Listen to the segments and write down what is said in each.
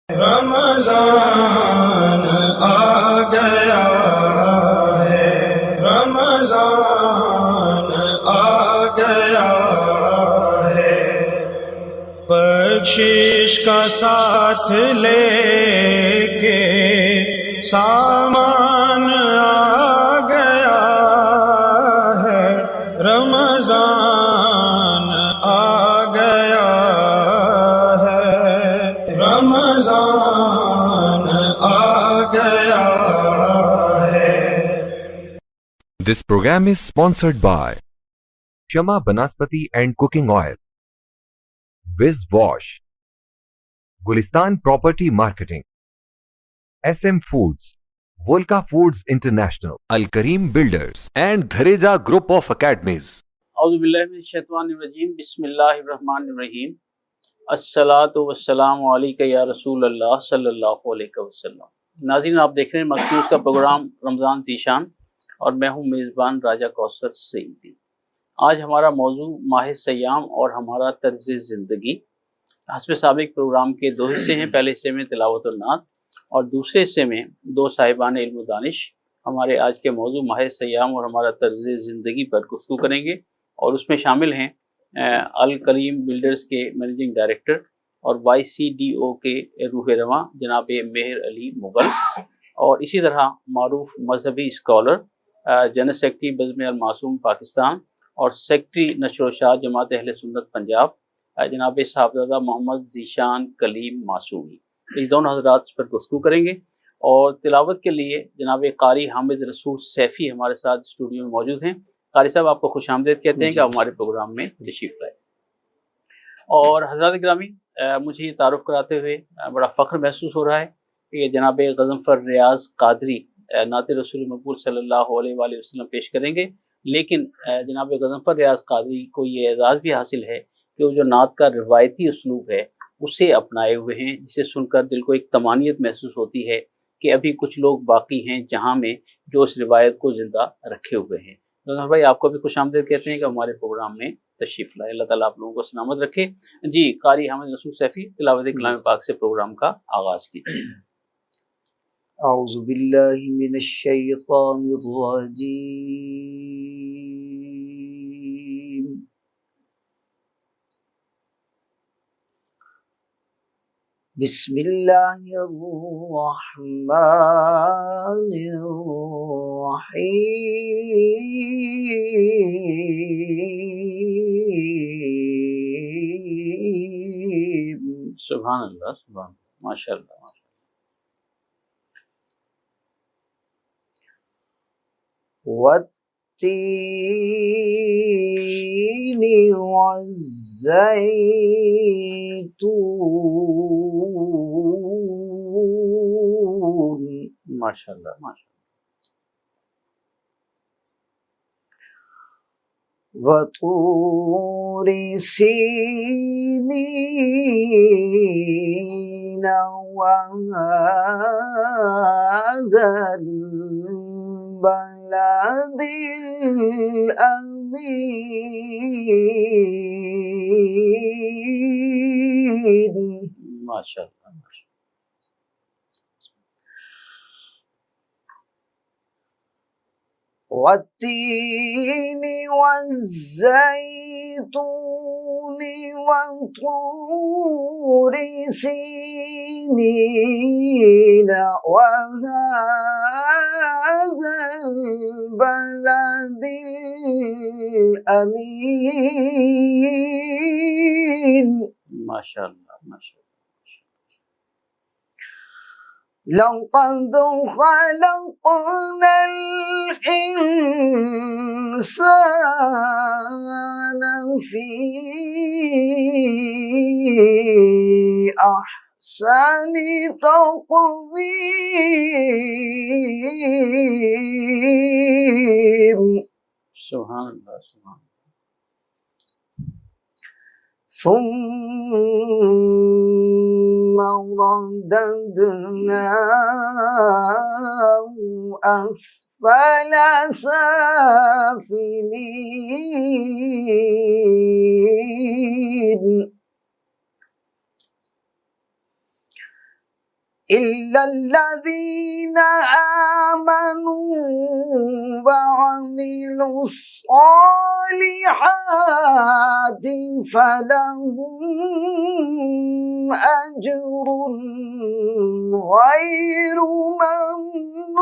رمضان آ گیا ہے، رمضان آ گیا ہے، بخشش کا ساتھ لے کے سامان آ گیا ہے، رمضان آ گیا ہے، رمضان آ گیا ہے۔ This program is sponsored by Shama Banaspati and Cooking Oil, Wiz Wash, Gulistan Property Marketing, SM Foods, Volca Foods International, Al Kareem Builders, and Dhareja Group of Academies. اعوذ باللہ من الشیطان الرجیم، بسم اللہ الرحمن الرحیم، الصلاۃ والسلام علیک یا رسول اللہ صلی اللہ علیہ وسلم۔ ناظرین، آپ دیکھ رہے ہیں مخصوص کا پروگرام رمضان ذیشان، اور میں ہوں میزبان راجہ کوثر سعیدی۔ آج ہمارا موضوع ماہ سیام اور ہمارا طرز زندگی۔ حسب سابق پروگرام کے دو حصے ہیں، پہلے حصے میں تلاوت النعت اور دوسرے حصے میں دو صاحبان علم و دانش ہمارے آج کے موضوع ماہ سیام اور ہمارا طرز زندگی پر گفتگو کریں گے، اور اس میں شامل ہیں الکریم بلڈرز کے منیجنگ ڈائریکٹر اور YCDO کے روح رواں جناب مہر علی مغل، اور اسی طرح معروف مذہبی اسکالر، جنرل سیکرٹری بزم المعصوم پاکستان اور سیکرٹری نشر و اشاعت جماعت اہل سنت پنجاب جناب صاحبزادہ محمد ذیشان کلیم معصومی، یہ دونوں حضرات اس پر گفتگو کریں گے۔ اور تلاوت کے لیے جناب قاری حامد رسول سیفی ہمارے ساتھ اسٹوڈیو میں موجود ہیں۔ قاری صاحب، آپ کو خوش آمدید کہتے ہیں کہ آپ ہمارے پروگرام میں تشریف لائے۔ اور حضرات گرامی، مجھے یہ تعارف کراتے ہوئے بڑا فخر محسوس ہو رہا ہے کہ جناب غضنفر ریاض قادری نعت رسول مقبول صلی اللہ علیہ وآلہ وسلم پیش کریں گے، لیکن جناب غضنفر ریاض قادری کو یہ اعزاز بھی حاصل ہے کہ وہ جو نعت کا روایتی اسلوب ہے اسے اپنائے ہوئے ہیں، جسے سن کر دل کو ایک طمانیت محسوس ہوتی ہے کہ ابھی کچھ لوگ باقی ہیں جہاں میں جو اس روایت کو زندہ رکھے ہوئے ہیں۔ غضنفر بھائی، آپ کو بھی خوش آمدید کہتے ہیں کہ ہمارے پروگرام میں تشریف لائے۔ اللہ تعالیٰ آپ لوگوں کو سلامت رکھے۔ جی، قاری حامد رسول سیفی، تلاوت کلام پاک سے پروگرام کا آغاز کیجیے۔ اعوذ باللہ من الشیطان الرجیم، بسم اللہ الرحمن الرحیم۔ سبحان اللہ، سبحان اللہ، ماشاء اللہ، ماشاء والتین والزیتون، ماشاء اللہ، ماشاء وطور سینین وهذا البلد الأمين، اللہ، ماشاء اللہ، ماشاء والتين والزيتون وطور سينين وهذا البلد الأمين، ماشاء اللہ، ماشاء اللہ۔ لقد خلقنا الإنسان في أحسن تقويم، سبحان اللہ، سبحان اللہ۔ ثم رددناه أسفل سافلين، إلا الذين آمنوا وعملوا الصالحات فلهم أجر غير ممنون.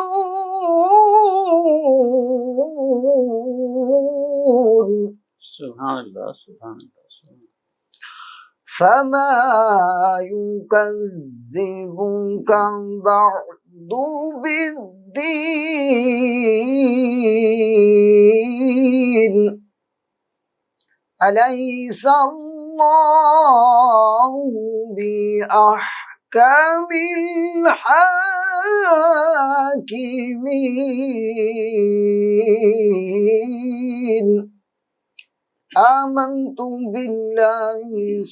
سبحان اللہ سبحان اللہ سبحان فما يكذبك بعد بالدين أليس الله بأحكم الحاكمين. آمنت بالله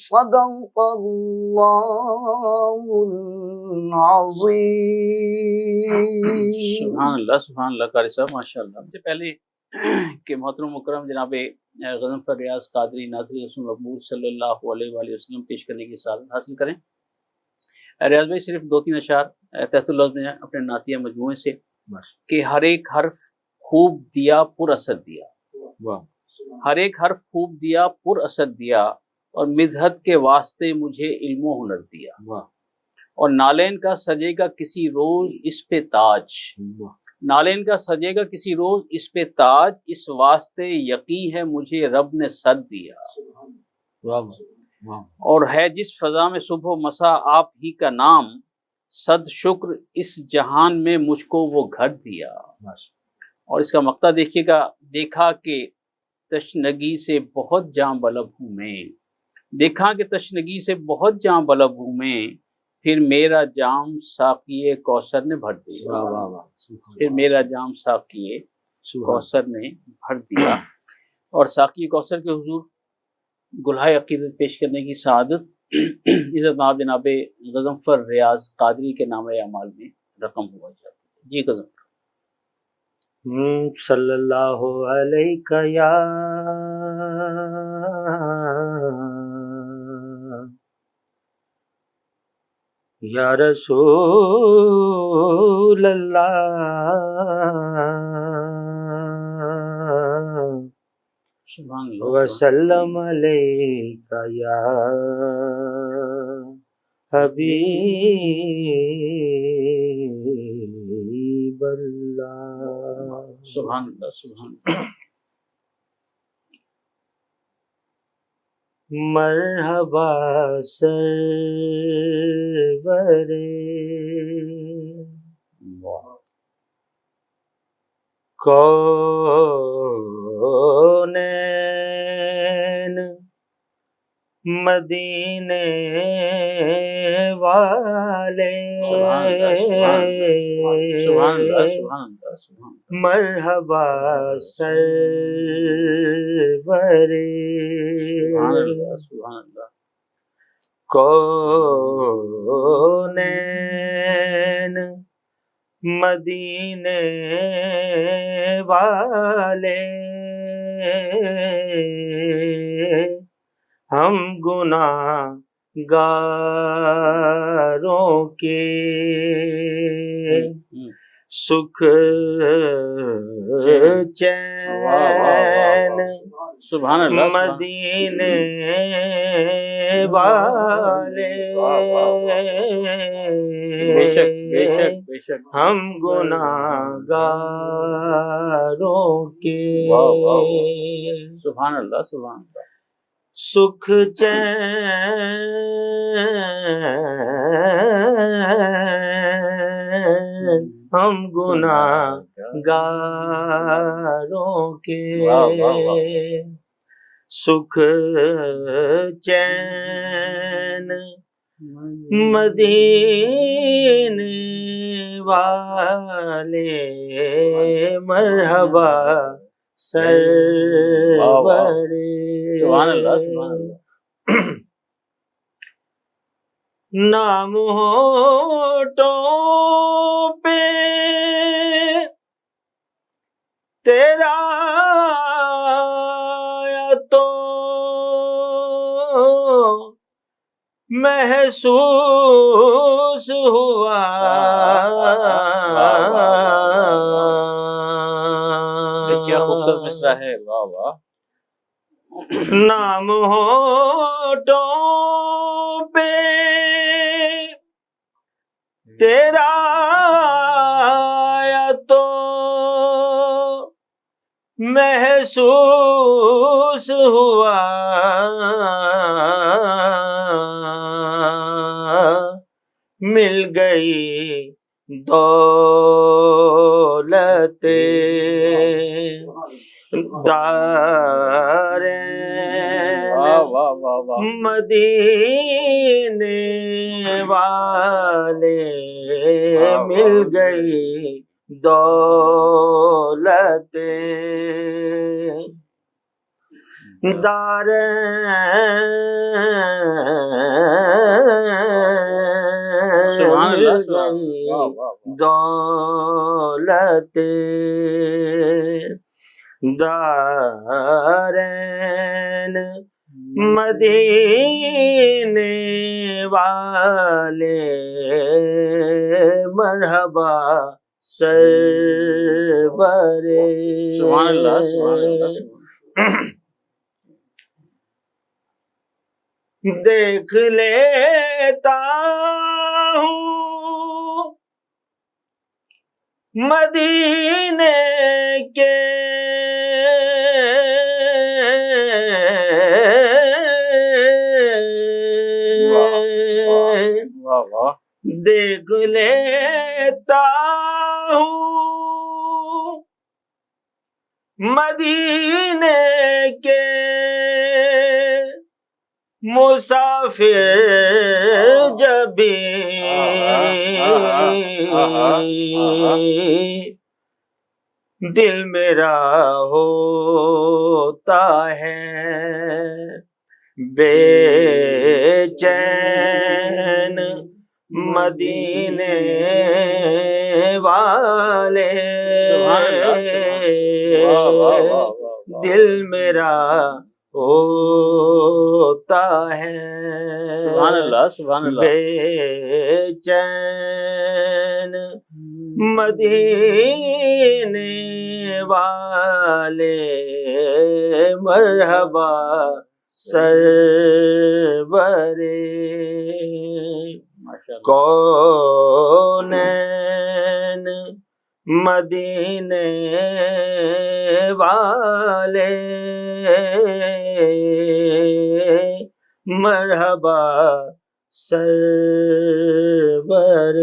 صدق الله العظيم. سبحان اللہ قاری صاحب ماشاء اللہ. مجھے پہلے کہ محترم مکرم جناب غضنفر ریاض قادری ناظر رسول مقبول صلی اللہ علیہ وآلہ وسلم پیش کرنے کی سعادت حاصل کریں. ریاض بھائی صرف 2-3 اشعار تحت اللفظ میں اپنے نعتیہ مجموعے سے کہ ہر ایک حرف خوب دیا پر اثر دیا. ہر ایک حرف خوب دیا پر اثر دیا اور مدحت کے واسطے مجھے علم و ہنر دیا. اور نالین کا سجے گا کسی روز اس پہ تاج. نالین کا سجے گا کسی روز اس پہ تاج اس واسطے یقین ہے مجھے رب نے سر دیا. اور ہے جس فضا میں صبح و مسا آپ ہی کا نام صد شکر اس جہان میں مجھ کو وہ گھر دیا. اور اس کا مقطع دیکھیے گا. دیکھا کہ تشنگی سے بہت جاں بلب ہوں میں. دیکھا کہ تشنگی سے بہت جاں بلب ہوں میں پھر میرا جام ساقی کوثر نے بھر دیا. پھر میرا جام ساقی کوثر نے بھر دیا. اور ساقی کوثر کے حضور گلہائے عقیدت پیش کرنے کی سعادت عزت مآب جناب غضنفر ریاض قادری کے نام اعمال میں رقم ہوا جاتا ہے. جی غضنفر. صلی اللہ علیہ یا رسول اللہ سبحان اللہ وسلم علیہ یا حبیب اللہ. سبحان اللہ سبحان اللہ. مرحبا سرورے کونین مدینے والے مرحبا سرورے کونین مدینے والے ہم گناہ گاروں کے سکھ چین سبحان اللہ مدینے والے بے شک بے شک بے شک. ہم گناہگاروں کے سبحان اللہ سبحان اللہ. سکھ چین ہم گناہگاروں کے سکھ چین مدینے والے مرحبا سرورے. سبحان اللہ سبحان اللہ. نام ہونٹوں پہ تیرا تو محسوس محسوس ہوا کیا خوبصورت مصرع ہے، واہ واہ. نام ہونٹوں پہ تیرا آیا تو محسوس ہوا مل گئی دولت دارین واہ واہ واہ واہ. مدینے والے مل گئی دولت سبحان اللہ، سبحان دارین اللہ، واہ واہ واہ. دولت دارین مدینے والے مرحبا سرور سبحان اللہ، سبحان اللہ، سبحان. دیکھ لیتا ہوں مدینے کے واہ واہ. دیکھ لیتا ہوں مدینے کے مسافر جب دل میرا ہوتا ہے بے چین مدینے والے دل میرا ہوتا ہے سبحان اللہ، سبحان اللہ. بے چین مدینے والے مرحبا سرور کونین مدینے والے مرحبا سرور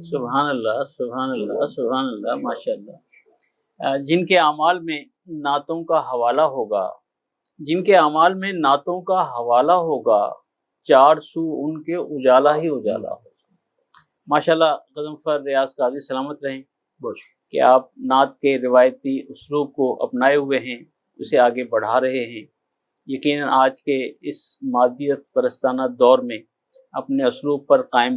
سبحان اللہ، سبحان اللہ، سبحان اللہ، ماشاء اللہ. جن کے اعمال میں نعتوں کا حوالہ ہوگا، جن کے اعمال میں نعتوں کا حوالہ ہوگا، چار سو ان کے اجالا ہی اجالا ہوگا. ماشاءاللہ غضنفر ریاض قاضی سلامت رہیں کہ آپ نعت کے روایتی اسلوب کو اپنائے ہوئے ہیں، اسے آگے بڑھا رہے ہیں. یقیناً آج کے اس مادیت پرستانہ دور میں اپنے اسلوب پر قائم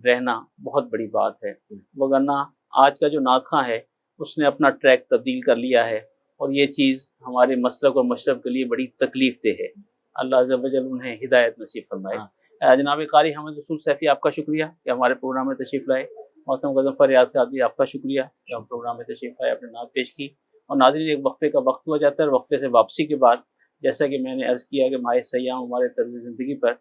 رہنا بہت بڑی بات ہے، وگرنہ آج کا جو نعت خواں ہے اس نے اپنا ٹریک تبدیل کر لیا ہے، اور یہ چیز ہمارے مسلک اور مشرب کے لیے بڑی تکلیف دہ ہے. اللہ عز و جل انہیں ہدایت نصیب فرمائے. جناب قاری حامد رسول سیفی، آپ کا شکریہ کہ ہمارے پروگرام میں تشریف لائے. محترم غضنفر ریاض قاضی، آپ کا شکریہ کہ ہم پروگرام میں تشریف لائے، اپنے نعت پیش کی. اور ناظرین، ایک وقفے کا وقت ہو جاتا ہے، اور وقفے سے واپسی کے بعد جیسا کہ میں نے عرض کیا کہ ماہ سیام ہمارے طرز زندگی پر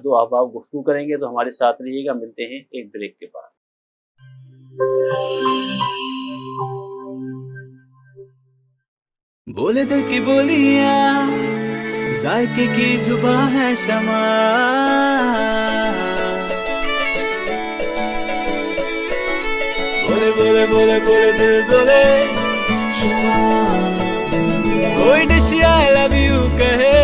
دو احباب گفتگو کریں گے، تو ہمارے ساتھ رہیے گا. ملتے ہیں ایک بریک کے بعد. بولے دل کی بولیاں، ذائقے کی زباں ہے شمع، بولے بولے بولے بولے دل بولے کوئی ڈش آئی لو یو کہے،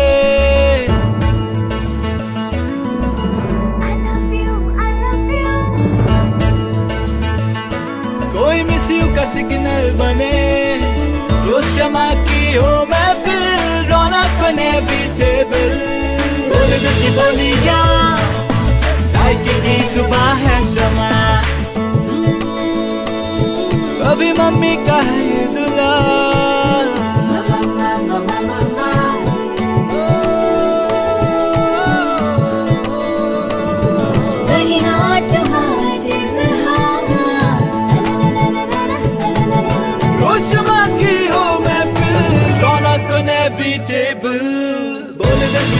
کوئی مس یو کا سگنل بنے، روز شمع کی ہو محفل، رونق بنے پیچھے بل. بولے دل کی بولیاں، ذائقے کی زباں ہے شمع، کبھی ممی کا ہے یہ دلال،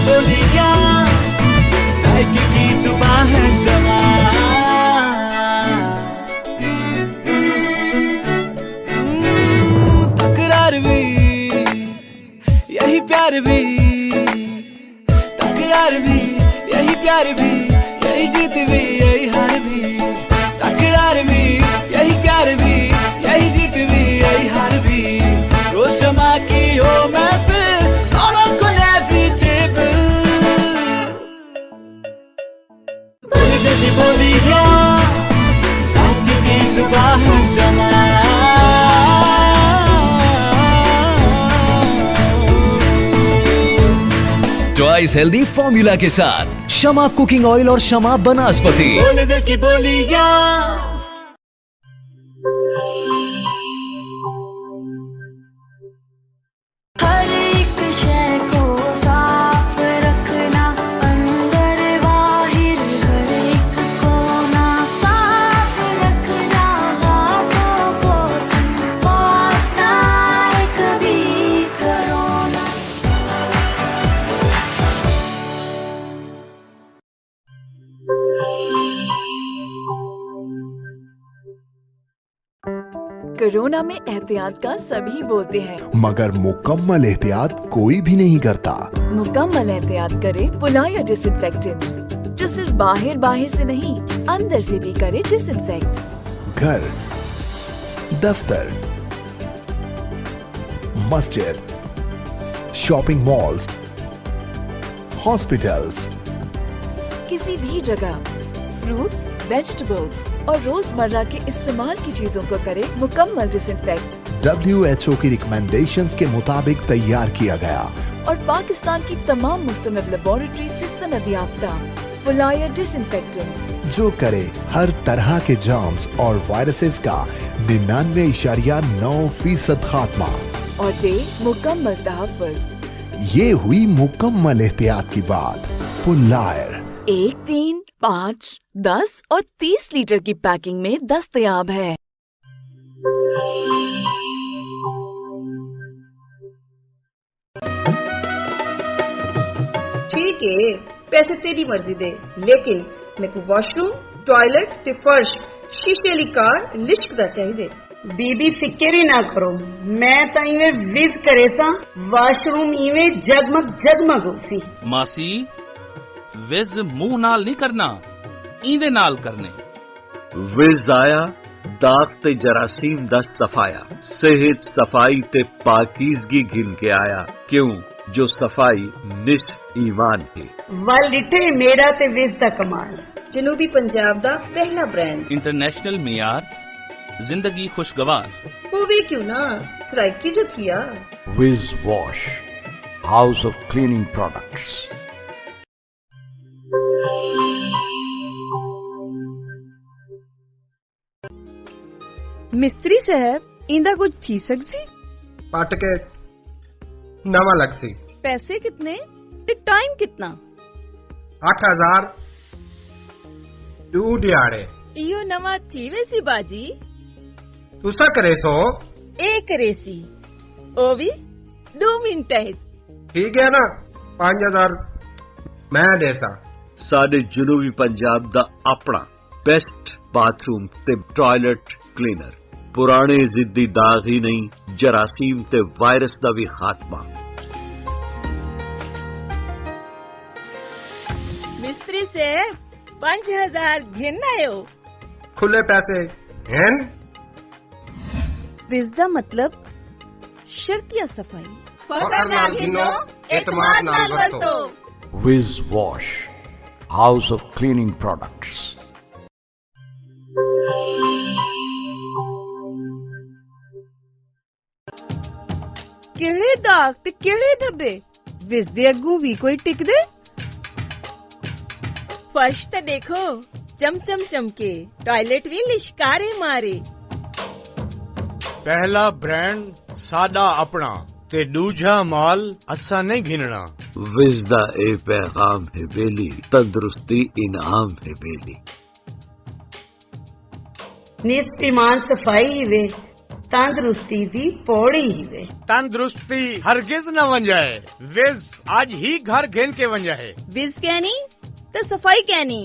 बोलियां साइकी की जुबान है शमा तकरार भी यही प्यार भी तकरार भी यही प्यार भी यही जीत भी यही हार भी तकरार भी यही प्यार भी यही जीत भी यही हार भी रोज शमा की हो महफिल रौनक on every table बोली दिल बोलियां साकी की जुबान है शमा ट्वाइस हेल्दी फॉर्मूला के साथ शमा कुकिंग ऑयल और शमा बनास्पति। बोल दे की बोलियां हर एक शय को साफ रखना अंदर बाहर हर एक कोना साफ रखना हाथों को पास ना आए कभी कोरोना कोरोना में एहतियात का सभी बोलते हैं, मगर मुकम्मल एहतियात कोई भी नहीं करता। मुकम्मल एहतियात करे पुलाया डिसइंफेक्टेंट, जो सिर्फ बाहर से नहीं अंदर से भी करे डिसइंफेक्ट। घर, दफ्तर, मस्जिद, शॉपिंग मॉल्स, हॉस्पिटल्स, किसी भी जगह फ्रूट्स, वेजिटेबल्स और रोजमर्रा के इस्तेमाल की चीजों को करे मुकम्मल डिसइंफेक्ट। WHO की रिकमेंडेशंस के मुताबिक तैयार किया गया और पाकिस्तान की तमाम मुस्तनद लेबोरेटरी से सनद याफ्ता पुलाया डिसइंफेक्टेंट, जो करे हर तरह के जर्म्स और वायरसेस का 99.9% खात्मा। और दे मुकम्मल तहफ़्फ़ुज़। ये हुई मुकम्मल एहतियात की बात। पुलायर 1, 3, 5, 10 और 30 लीटर की पैकिंग में दस्तयाब है। ठीक है, पैसे तेरी मर्जी दे, लेकिन मेरे को वॉशरूम, टॉयलेट ते फर्श शीशे वाली कार लिश्क दा चाहिए। बीबी फिक्र ही ना करो, मैं तो इवें विज करे सा वॉशरूम इवें जगमग जगमग होसी। मासी विज मुंह नाल नहीं करना, इंदे नाल करने। विज आया दाग ते जरासीम दा सफाया, सेहत सफाई ते पाकीज़गी गिन के आया, क्यों जो सफाई निस्फ ईमान है। वल लिटे मेरा ते विज दा कमाल, जनूबी पंजाब दा पहला ब्रांड, इंटरनेशनल मियार, जिंदगी खुशगवार। वो भी क्यों ना सराइकी जो किया। विज wash, house of cleaning products. मिस्त्री साहब इंदा कुछ थी सकसी? पट के नवा लगसी। पैसे कितने ते टाइम कितना? 8000 2 दिहाड़े। इयो नवा थी वैसी बाजी। तुसा करे सो एक रेसी ओ भी 2 मिनट। ठीक है ना, 5000 मैं देता। साडे जनूबी पंजाब दा अपना बेस्ट बाथरूम ते टॉयलेट क्लीनर, पुराने जिद्दी दाग ही नहीं, जरासीम ते वायरस दा भी खात्मा। मिस्त्री से 5000 घिन आयो। खुले पैसे हैं। विज़दा मतलब शर्तिया सफाई। फकर नाल गिनो, एतमाद नाल वरतो। Vij wash, house of cleaning products. किहड़े दाग ते किहड़े धब्बे, विज दे अग्गू भी कोई टिकदे। फर्श ते देखो चमचम चमके, टॉयलेट भी लिशकारे मारे। पहला ब्रांड सादा अपना ते दूजा माल असा नहीं घिनना। विजदा ए पैगाम है बेली, तंदुरुस्ती इनाम है बेली। निस्फ ईमान सफाई वे तंदुरुस्ती दी पौड़ी ही वे। तंदुरुस्ती हरगिज न बन जाए, विज आज ही घर घेन के बन जाए। विज कहनी तो सफाई कहनी।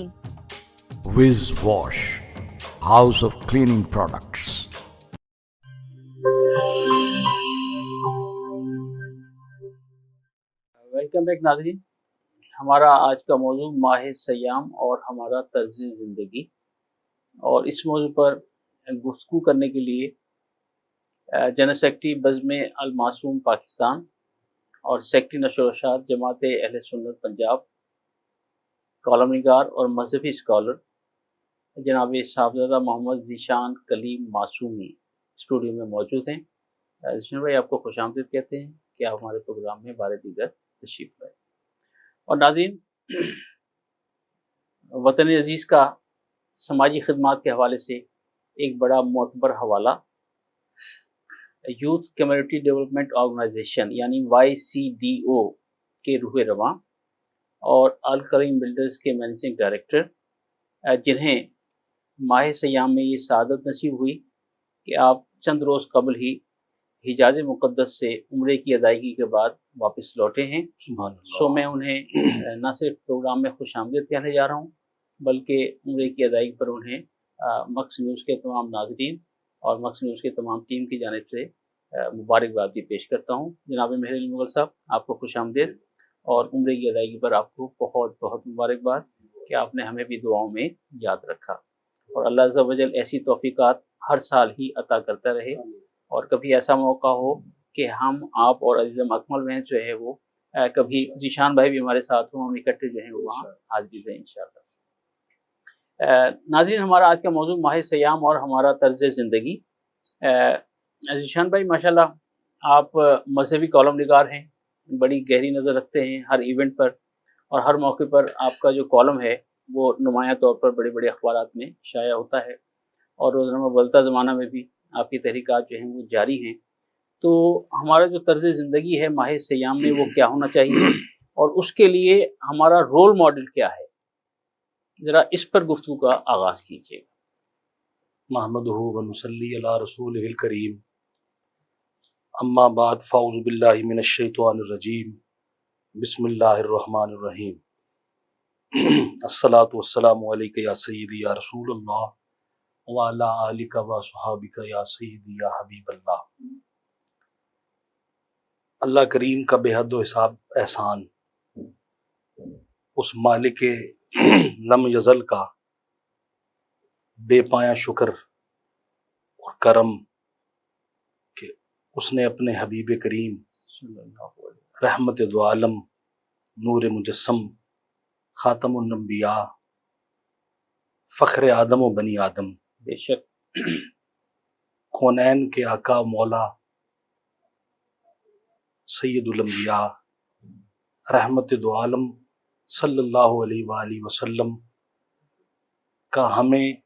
Wiz Wash, House of Cleaning Products. Welcome back नाज़रीन। हमारा आज का मौजू माह सयाम और हमारा तर्ज ज़िंदगी, और इस मौजू पर गुफ्तगू करने के लिए जनरल सेक्रेटरी बज़्म अल मासूम पाकिस्तान और सेक्रेटरी नशर व इरशाद जमात अहले सुन्नत पंजाब, कॉलम निगार और मजहबी स्कॉलर जनाब साहबजादा मोहम्मद ज़ीशान कलीम मासूमी स्टूडियो में मौजूद हैं। ज़ीशान भाई, आपको खुशामदीद कहते हैं कि आप हमारे प्रोग्राम में बारे दीगर तशरीफ़ लाए। और नाज़रीन, वतन अजीज़ का समाजी खिदमात के हवाले से एक बड़ा मोतबर हवाला यूथ कम्युनिटी डेवलपमेंट ऑर्गेनाइजेशन यानी YCDO के रूह रवां और अल करीम बिल्डर्स के मैनेजिंग डायरेक्टर, जिन्हें माह सयाम में ये सआदत नसीब हुई कि आप चंद रोज़ कबल ही हिजाज मुक़द्दस से उम्रे की अदायगी के बाद वापस लौटे हैं। सो मैं उन्हें न सिर्फ प्रोग्राम में खुशामदीद कहने जा रहा हूँ, बल्कि उम्रे की अदायगी पर उन्हें मक्स न्यूज़ के तमाम नाज़रीन और मक्स न्यूज़ के तमाम टीम की जानिब से मुबारकबाद भी पेश करता हूँ। जनाब मेहर अली मुग़ल साहब, आपको खुशामदीद और उम्रे की अदायगी पर आपको बहुत बहुत मुबारकबाद कि आपने हमें भी दुआओं में याद रखा, और अल्लाह अज़्ज़ा वजल ऐसी तौफ़ीक़ात हर साल ही अता करता रहे, और कभी ऐसा मौका हो कि हम, आप और अज़ीज़म अकमल महज जो है वो कभी ज़ीशान भाई भी हमारे साथ हों, हम इकट्ठे जो हैं वो वहाँ हाज़िर हैं इंशाअल्लाह। नाज़रीन, हमारा आज का मौजू माह सयाम और हमारा तर्ज ज़िंदगी। ज़ीशान भाई, माशाल्लाह आप मजहबी कॉलम निगार हैं, बड़ी गहरी नज़र रखते हैं हर इवेंट पर, और हर मौके पर आपका जो कॉलम है वो नुमाया तौर पर बड़े बड़े अखबारात में शाया होता है, और रोज़ाना बदलता ज़माना में भी आपकी तहरीकात जो हैं वो जारी हैं। तो हमारा जो तर्ज ज़िंदगी है माह सयाम में वो क्या होना चाहिए, और उसके लिए हमारा रोल मॉडल क्या है, ज़रा इस पर गुफ्तगू का आगाज़ कीजिए। महमदुहु व नुसल्ली अला रसूलिहिल करीम, अम्मा बाद, फ़ाऊज़ु बिल्लाहि मिनश शैतानिर रजीम, बिस्मिल्लाहिर रहमानिर रहीम। अस्सलातु वस्सलामु अलैका या सय्यदी या रसूलल्लाह व अला आलिका व अस्हाबिका या सय्यदी या हबीबल्लाह। अल्लाह करीम का बेहद हिसाब एहसान, उस मालिक लम यज़ल का बेपाया शुक्र और करम कि उसने अपने हबीब करीम रहमत दो आलम, नूर मुजस्सम, खातमुन नबिया, फ़ख्र आदम व बनी आदम, बेशक कौनैन के आका मौला सैयदुल अंबिया रहमत दो आलम सल्लल्लाहु अलैहि वसल्लम का हमें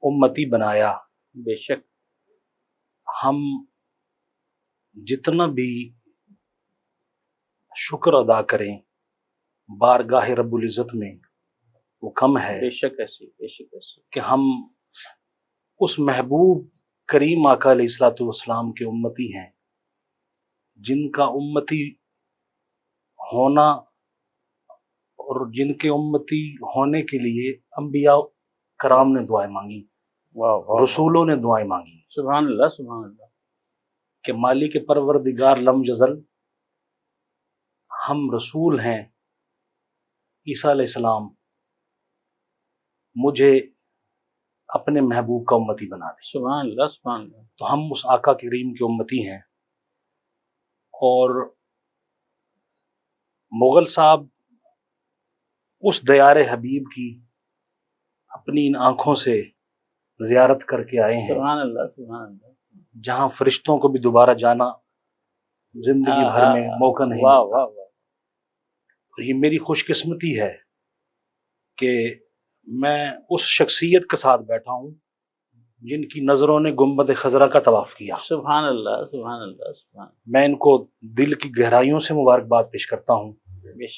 उम्मती बनाया। बेशक हम जितना भी शुक्र अदा करें बारगाह रब्बुल इज़्ज़त में वो कम है। बेशक ऐसी कि हम उस महबूब करीम आका अलैहिस्सलातु वस्सलाम के उम्मती हैं, जिनका उम्मती होना और जिनके उम्मती होने के लिए अंबिया कराम ने दुआएं मांगी, रसूलों ने दुआएं मांगी। सुभान अल्लाह, सुभान अल्लाह। कि मालिक परवरदिगार लम जज़ल, हम रसूल हैं, ईसा अलैहिस्सलाम मुझे अपने महबूब का उम्मती बना दे। सुभान अल्लाह, सुभान अल्लाह। तो हम उस आका करीम के उम्मती हैं, और मुग़ल साहब उस दयारे हबीब की अपनी इन आँखों से ज़ियारत करके आए हैं। सुभान अल्लाह, सुभान अल्लाह। जहाँ फरिश्तों को भी दोबारा जाना जिंदगी भर में मौका नहीं वाह वाह वाह। तो ये मेरी खुशकिस्मती है कि मैं उस शख्सियत के साथ बैठा हूँ जिनकी नज़रों ने गुंबद खजरा का तवाफ़ किया। सुभान अल्लाह, सुभान अल्लाह, सुभान। मैं इनको दिल की गहराइयों से मुबारकबाद पेश करता हूँ,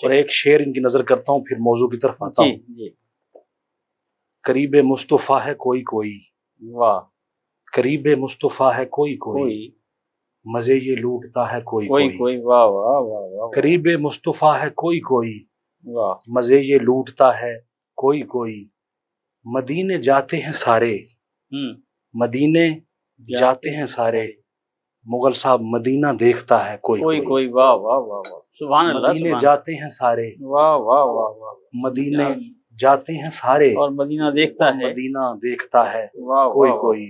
और एक शेर इनकी नज़र करता हूँ, फिर मौजू की तरफ आता हूँ। जी। करीब मुस्तफ़ा है कोई कोई, वाह, قریب مصطفیٰ ہے کوئی کوئی، مزے یہ لوٹتا ہے کوئی کوئی، واہ واہ واہ واہ، قریب مصطفیٰ ہے کوئی کوئی، واہ، مزے یہ لوٹتا ہے کوئی کوئی، مدینے جاتے ہیں سارے، مدینے جاتے ہیں سارے، مغل صاحب مدینہ دیکھتا ہے کوئی کوئی کوئی، واہ واہ واہ واہ، سبحان اللہ، مدینے جاتے ہیں سارے، واہ واہ واہ واہ، مدینے جاتے ہیں سارے، اور مدینہ دیکھتا ہے، مدینہ دیکھتا ہے کوئی کوئی۔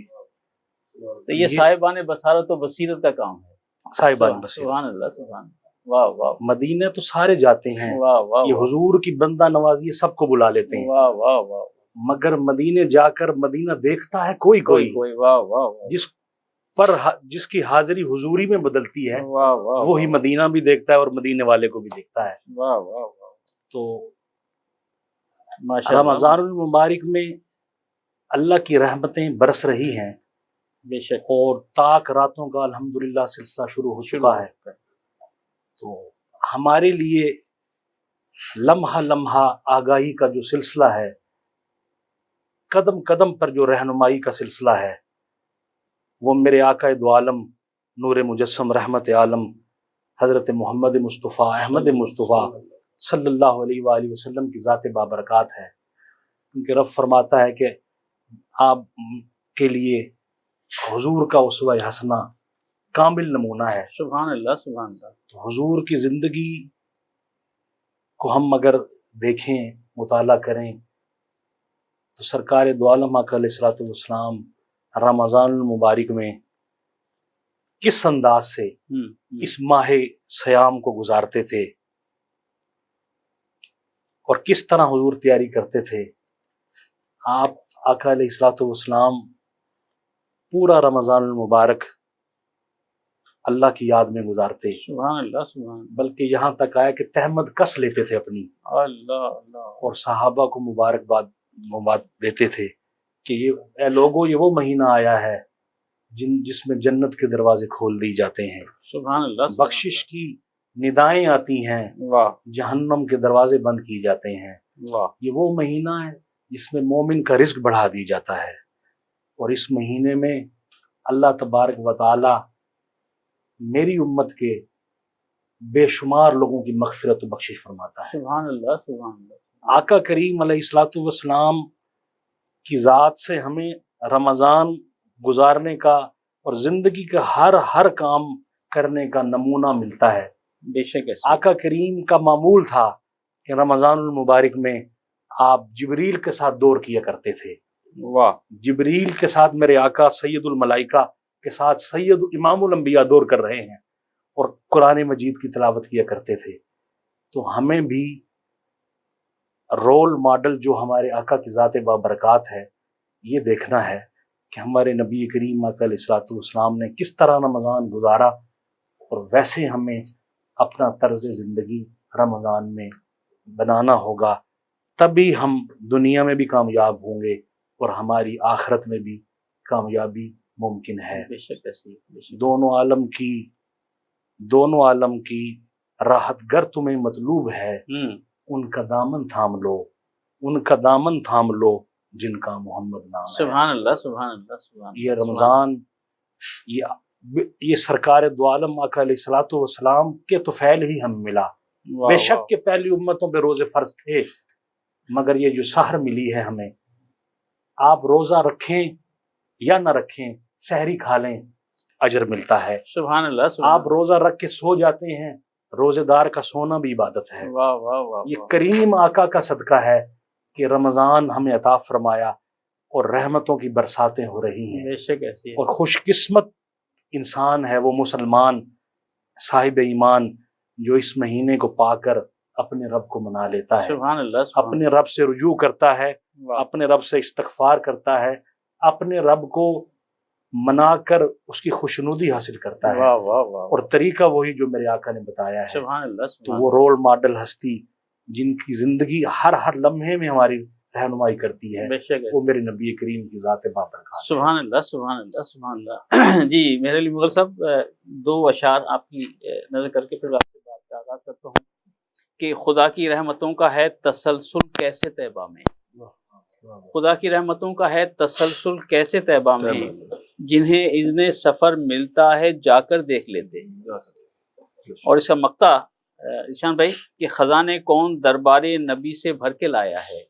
تو یہ صاحبان بصارت و بصیرت کا کام ہے، صاحبان بصیرت، سبحان اللہ سبحان اللہ، واہ واہ، مدینے تو سارے جاتے ہیں، واہ واہ، یہ حضور کی بندہ نوازی سب کو بلا لیتے ہیں، واہ واہ واہ، مگر مدینے جا کر مدینہ دیکھتا ہے کوئی کوئی، واہ واہ واہ، جس کی حاضری حضوری میں بدلتی ہے واہ واہ، وہی مدینہ بھی دیکھتا ہے اور مدینے والے کو بھی دیکھتا ہے۔ واہ واہ واہ، تو ماشاء اللہ، رمضان المبارک میں اللہ کی رحمتیں برس رہی ہیں بے شک، اور طاق راتوں کا الحمدللہ سلسلہ شروع ہو چکا ہے، تو ہمارے لیے لمحہ لمحہ آگاہی کا جو سلسلہ ہے، قدم قدم پر جو رہنمائی کا سلسلہ ہے، وہ میرے آقا دو عالم نور مجسم رحمت عالم حضرت محمد مصطفیٰ احمد مصطفیٰ صلی اللہ علیہ وآلہ وسلم کی ذات بابرکات ہے، کیونکہ رب فرماتا ہے کہ آپ کے لیے حضور کا اسوہ حسنہ کامل نمونہ ہے۔ سبحان اللہ سبحان اللہ، تو حضور کی زندگی کو ہم اگر دیکھیں، مطالعہ کریں، تو سرکار دو عالم آقا علیہ الصلوۃ والسلام رمضان المبارک میں کس انداز سے اس ماہ سیام کو گزارتے تھے اور کس طرح حضور تیاری کرتے تھے۔ آپ آقا علیہ الصلوۃ والسلام پورا رمضان المبارک اللہ کی یاد میں گزارتے، سبحان اللہ سبحان اللہ، بلکہ یہاں تک آیا کہ تہمت کس لیتے تھے اپنی، اللہ اللہ، اور صحابہ کو مبارکباد دیتے تھے کہ اے لوگو، یہ وہ مہینہ آیا ہے جس میں جنت کے دروازے کھول دی جاتے ہیں، سبحان اللہ، بخشش کی ندائیں آتی ہیں، واہ، جہنم کے دروازے بند کیے جاتے ہیں، واہ، یہ وہ مہینہ ہے جس میں مومن کا رزق بڑھا دی جاتا ہے، اور اس مہینے میں اللہ تبارک و تعالی میری امت کے بے شمار لوگوں کی مغفرت و بخشش فرماتا ہے۔ سبحان اللہ سبحان اللہ، آقا کریم علیہ الصلوۃ والسلام کی ذات سے ہمیں رمضان گزارنے کا اور زندگی کا ہر کام کرنے کا نمونہ ملتا ہے۔ بے شک آقا کریم کا معمول تھا کہ رمضان المبارک میں آپ جبریل کے ساتھ دور کیا کرتے تھے، واہ، جبریل کے ساتھ میرے آقا سید الملائکہ کے ساتھ سید امام الانبیاء دور کر رہے ہیں اور قرآن مجید کی تلاوت کیا کرتے تھے۔ تو ہمیں بھی رول ماڈل جو ہمارے آقا کی ذات بابرکات ہے، یہ دیکھنا ہے کہ ہمارے نبی کریم آقا علیہ الصلوۃ والسلام نے کس طرح رمضان گزارا، اور ویسے ہمیں اپنا طرز زندگی رمضان میں بنانا ہوگا، تبھی ہم دنیا میں بھی کامیاب ہوں گے اور ہماری آخرت میں بھی کامیابی ممکن ہے۔ بے شک دونوں عالم کی راحت گر تمہیں مطلوب ہے، ان کا دامن تھام لو، ان کا دامن تھام لو جن کا محمد نام ہے۔ سبحان اللہ سبحان اللہ سبحان، یہ رمضان یہ سرکار دو عالم آقا علیہ الصلوۃ والسلام کے طفیل ہی ہم ملا، بے شک کہ پہلی امتوں پہ روزے فرض تھے، مگر یہ جو سحر ملی ہے ہمیں، آپ روزہ رکھیں یا نہ رکھیں، سحری کھا لیں، اجر ملتا ہے۔ سبحان اللہ، آپ روزہ رکھ کے سو جاتے ہیں، روزے دار کا سونا بھی عبادت ہے۔ واہ واہ واہ، یہ کریم آقا کا صدقہ ہے کہ رمضان ہمیں عطا فرمایا اور رحمتوں کی برساتیں ہو رہی ہیں۔ بے شک ایسی ہے، اور خوش قسمت انسان ہے وہ مسلمان صاحب ایمان جو اس مہینے کو پا کر اپنے رب کو منا لیتا ہے، سبحان اللہ، اپنے رب سے رجوع کرتا ہے، اپنے رب سے استغفار کرتا ہے، اپنے رب کو منا کر اس کی خوشنودی حاصل کرتا ہے، واہ واہ واہ، اور طریقہ وہی جو میرے آقا نے بتایا ہے۔ سبحان اللہ تو سبحان وہ رول ماڈل ہستی جن کی زندگی ہر لمحے میں ہماری رہنمائی کرتی ہے، بے شک وہ میرے نبی کریم کی ذات بابرکات۔ سبحان اللہ سبحان اللہ سبحان اللہ۔ جی میرے علی مغل صاحب، دو اشعار آپ کی نظر کر کے پھر آپ سے بات کا آغاز کرتا ہوں کہ خدا کی رحمتوں کا ہے تسلسل کیسے طیبہ میں، خدا کی رحمتوں کا ہے تسلسل کیسے طیبہ میں، जिन्हें इज़्न सफ़र मिलता है जाकर देख लेते हैं। और इसका मक्ता ईशान भाई कि ख़जाने कौन दरबारे नबी से भर के लाया है,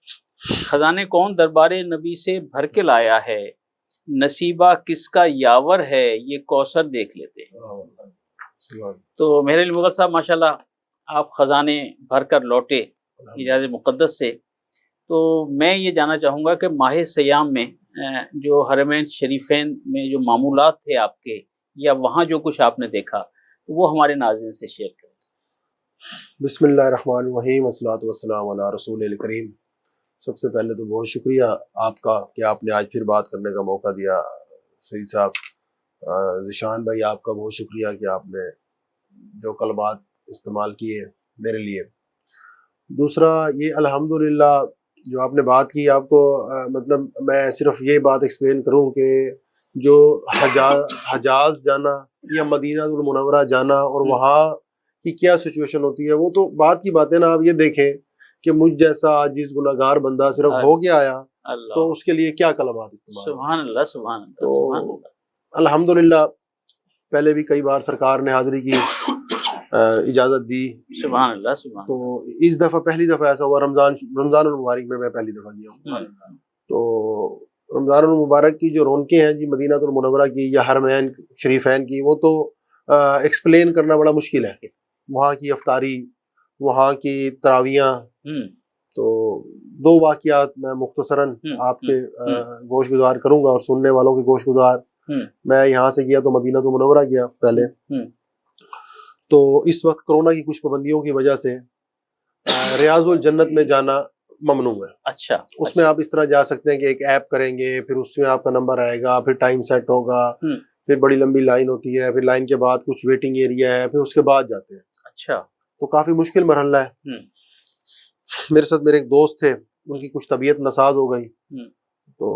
ख़जाने कौन दरबारे नबी से भर के लाया है, नसीबा किसका यावर है ये कौसर देख लेते हैं। तो मेरे लिए मुगल साहब माशाल्लाह आप ख़जाने भर कर लौटे इजाज़ मुक़द्दस से। तो मैं ये जानना चाहूँगा कि माह सयाम में जो हरमैन शरीफैन में जो मामूलात थे आपके, या वहाँ जो कुछ आपने देखा, तो वो हमारे नाज़रीन से शेयर करें। बिस्मिल्लाहिर्रहमानिर्रहीम वस्सलातु वस्सलामु अला रसूलिल करीम। सबसे पहले तो बहुत शुक्रिया आपका कि आपने आज फिर बात करने का मौका दिया। सही साहब, ज़िशान भाई आपका बहुत शुक्रिया कि आपने जो कलमात इस्तेमाल किए मेरे लिए। दूसरा ये अल्हम्दुलिल्लाह जो आपने बात की, आपको मतलब मैं सिर्फ ये बात एक्सप्लेन करूं कि जो हजाज जाना या मदीनातुल मुनव्वरा जाना और वहाँ की क्या सिचुएशन होती है, वो तो बात की बात है ना। आप ये देखें कि मुझ जैसा आजिज़ गुनहगार बंदा सिर्फ हो गया आया तो उसके लिए क्या कलमात इस्तेमाल। सुभान अल्लाह, सुभान अल्लाह, तो सुभान अल्लाह। अल्हम्दुलिल्लाह पहले भी कई बार सरकार ने हाजिरी की इजाज़त दी। सुभान अल्लाह, सुभान। तो इस दफ़ा पहली दफ़ा ऐसा हुआ, रमज़ान मुबारक में मैं पहली दफ़ा गया हूँ। तो रमज़ान मुबारक की जो रौनकें हैं जी मदीनातुल मुनव्वरा की या हरमैन शरीफैन की, वो तो एक्सप्लेन करना बड़ा मुश्किल है। वहाँ की अफ्तारी, वहाँ की तरावियाँ। तो दो वाक़ियात मैं मुख्तसरन आपके गोशगुजार करूँगा और सुनने वालों के गोशगुजार। मैं यहाँ से गया तो मदीनातुल मुनव्वरा गया पहले। तो इस वक्त कोरोना की कुछ पाबंदियों की वजह से रियाजुल जन्नत में जाना ममनू है। अच्छा। उसमें आप इस तरह जा सकते हैं कि एक ऐप करेंगे, फिर उसमें आपका नंबर आएगा, फिर टाइम सेट होगा, फिर बड़ी लंबी लाइन होती है, फिर लाइन के बाद कुछ वेटिंग एरिया है, फिर उसके बाद जाते हैं। अच्छा। तो काफी मुश्किल मरहला है। मेरे साथ मेरे एक दोस्त थे, उनकी कुछ तबीयत नसाज हो गई। तो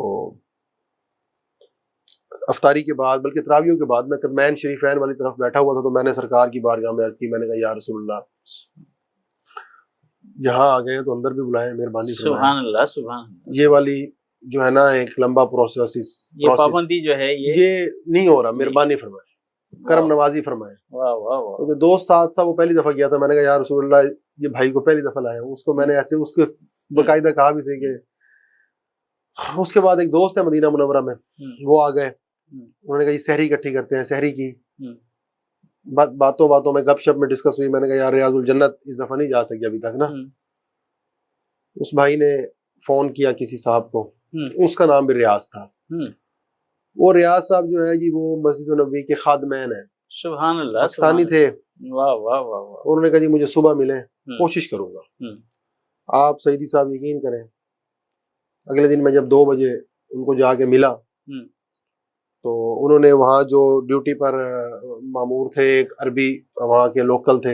अफ्तारी के बाद, बल्कि तरावियों के बाद, मैं कदमैन शरीफैन वाली तरफ बैठा हुआ था। तो मैंने सरकार की बारगाह में अर्ज की, मैंने कहा या रसूलल्लाह, यहाँ आ गए तो अंदर भी बुलाएं, मेहरबानी फरमाएं। सुभान अल्लाह, सुभान। ये वाली जो है ना एक लंबा प्रोसेस, ये पाबंदी जो है ये नहीं हो रहा, मेहरबानी फरमाएं, करम नवाजी फरमाएं। वाह वाह वाह। तो दोस्त साथ था, वो पहली दफा गया था। मैंने कहा या रसूलल्लाह, ये भाई को पहली दफा लाया हूँ। उसको मैंने ऐसे उसके बाकायदा कहा भी सही कि। उसके बाद एक दोस्त है मदीना मुनव्वरा में, वो आ गए। उन्होंने कहा ये सहरी इकट्ठी करते हैं। सहरी की बातों बातों में गपशप में डिस्कस हुई। मैंने कहा यार रियाजुल जन्नत इस दफा नहीं जा सकी अभी तक ना। उस भाई ने फोन किया किसी साहब को, उसका नाम भी रियाज था। वो रियाज साहब जो है जी, वो मस्जिद नबवी के खादमैन है। सुभान अल्लाह, पाकिस्तानी थे। वाह वाह वाह वाह। उन्होंने कहा जी मुझे सुबह मिले, कोशिश करूंगा। आप सईदी साहब यकीन करें, अगले दिन मैं जब 2 बजे उनको जाके मिला तो उन्होंने वहाँ जो ड्यूटी पर मामूर थे, एक अरबी वहाँ के लोकल थे,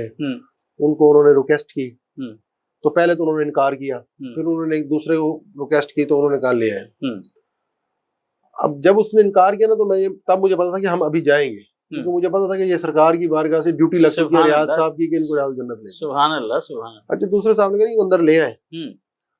उनको उन्होंने रिक्वेस्ट की। तो पहले तो उन्होंने इनकार किया, फिर उन्होंने एक दूसरे को रिक्वेस्ट की तो उन्होंने कहा ले आए। अब जब उसने इनकार किया ना, तो तब मुझे पता था कि हम अभी जाएंगे, क्योंकि मुझे पता था कि ये सरकार की बारगाह से ड्यूटी लग चुकी है रियाज साहब की कि इनको रियाज जन्नत ले। सुभान अल्लाह, सुभान अल्लाह। अच्छा, दूसरे साहब ने कहा अंदर ले आए।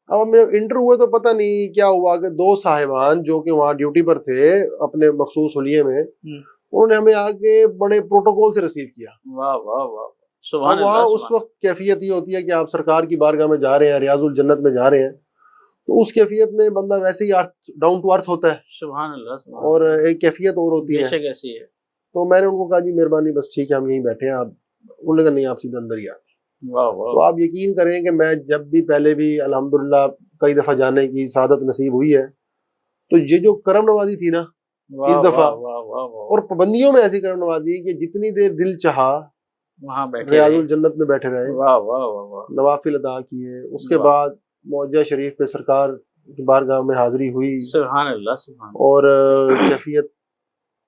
अब मैं इंटर हुए तो पता नहीं क्या हुआ कि 2 साहिबान जो कि वहाँ ड्यूटी पर थे अपने मखसूस हुलिये में, उन्होंने हमें आके बड़े प्रोटोकॉल से रिसीव किया। वाह वाह वाह। सुभान अल्लाह। वहाँ उस वक्त कैफियत ये होती है कि आप सरकार की बारगाह में जा रहे हैं, रियाजुल जन्नत में जा रहे हैं, तो उस कैफियत में बंदा वैसे ही डाउन टू अर्थ होता है। सुभान अल्लाह। और एक कैफियत और होती है। कैसी है? तो मैंने उनको कहा जी मेहरबानी, बस ठीक है हम यहीं बैठे हैं। आप उन्होंने कहा नहीं, आप सीधे अंदर ही आ। तो आप यकीन करें कि मैं जब भी पहले भी अल्हम्दुलिल्लाह कई दफा जाने की सादत नसीब हुई है, तो ये जो करम नवाजी थी ना इस दफा, और पाबंदियों में ऐसी करम नवाजी कि जितनी देर दिल चाहा वहाँ बैठे रियाजुल जन्नत में बैठे रहे, वाह वाह वाह, नवाफिल अदा किए। उसके बाद मौजा शरीफ पे सरकार की बारगाह में हाजिरी हुई। सुभान अल्लाह, सुभान। और कैफियत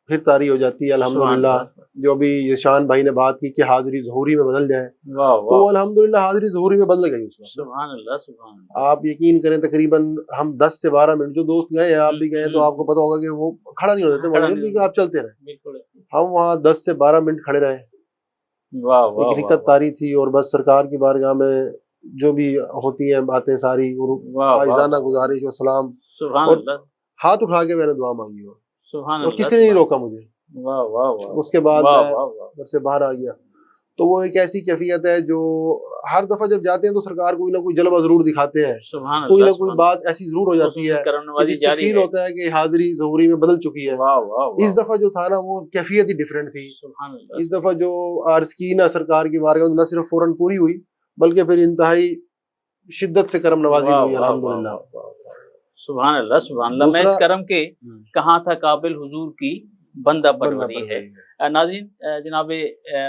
फिर तारी हो जाती है अल्हम्दुलिल्लाह। जो अभी यशान भाई ने बात की कि हाजिरी ज़ुहूरी में बदल जाए, तो अल्हम्दुलिल्लाह हाजिरी ज़ुहूरी में बदल गई उस वक्त। सुभान अल्लाह, सुभान अल्लाह। आप यकीन करें तकरीबन हम 10 से 12 मिनट, जो दोस्त गए हैं आप भी गए, तो आपको पता होगा कि वो खड़ा नहीं होते थे, आप चलते रहे। हम वहाँ 10 से 12 मिनट खड़े रहे। एक रिकत तारी थी। और बस सरकार की बारगाह में जो भी होती हैं बातें सारी, आइजाना गुजारिश और सलाम, और हाथ उठा के मैंने दुआ मांगी। सुभान और अल्लाह, किसी ने नहीं रोका मुझे। वाह वाह वाह। उसके बाद वाह, मैं वाह, वाह। घर से बाहर आ गया। तो वो एक ऐसी कैफियत है जो हर दफा जब जाते हैं तो सरकार कोई ना कोई जलवा जरूर दिखाते हैं, सुभान कोई अल्लाह, ना कोई सुभान बात ऐसी जरूर हो जाती है करम कि नवाजी जिससे जारी फील है। होता है कि हाजिरी ज़हूरी में बदल चुकी है। वाह वाह वाह। इस दफा जो था ना वो कैफियत ही डिफरेंट थी। सुभान अल्लाह। इस दफा जो अर्ज की ना सरकार की बारगाह में, न सिर्फ फौरन पूरी हुई बल्कि फिर इंतहाई शिद्दत से करम नवाजी वाह, हुई वाह, अल्हम्दुलिल्लाह। वाह, वाह, वाह। सुभान अल्लाह, सुभान अल्लाह। मैं इस दूसरा- करम के कहाँ था काबिल हुजूर की बंदा परवरी है। नाज़रीन, जनाब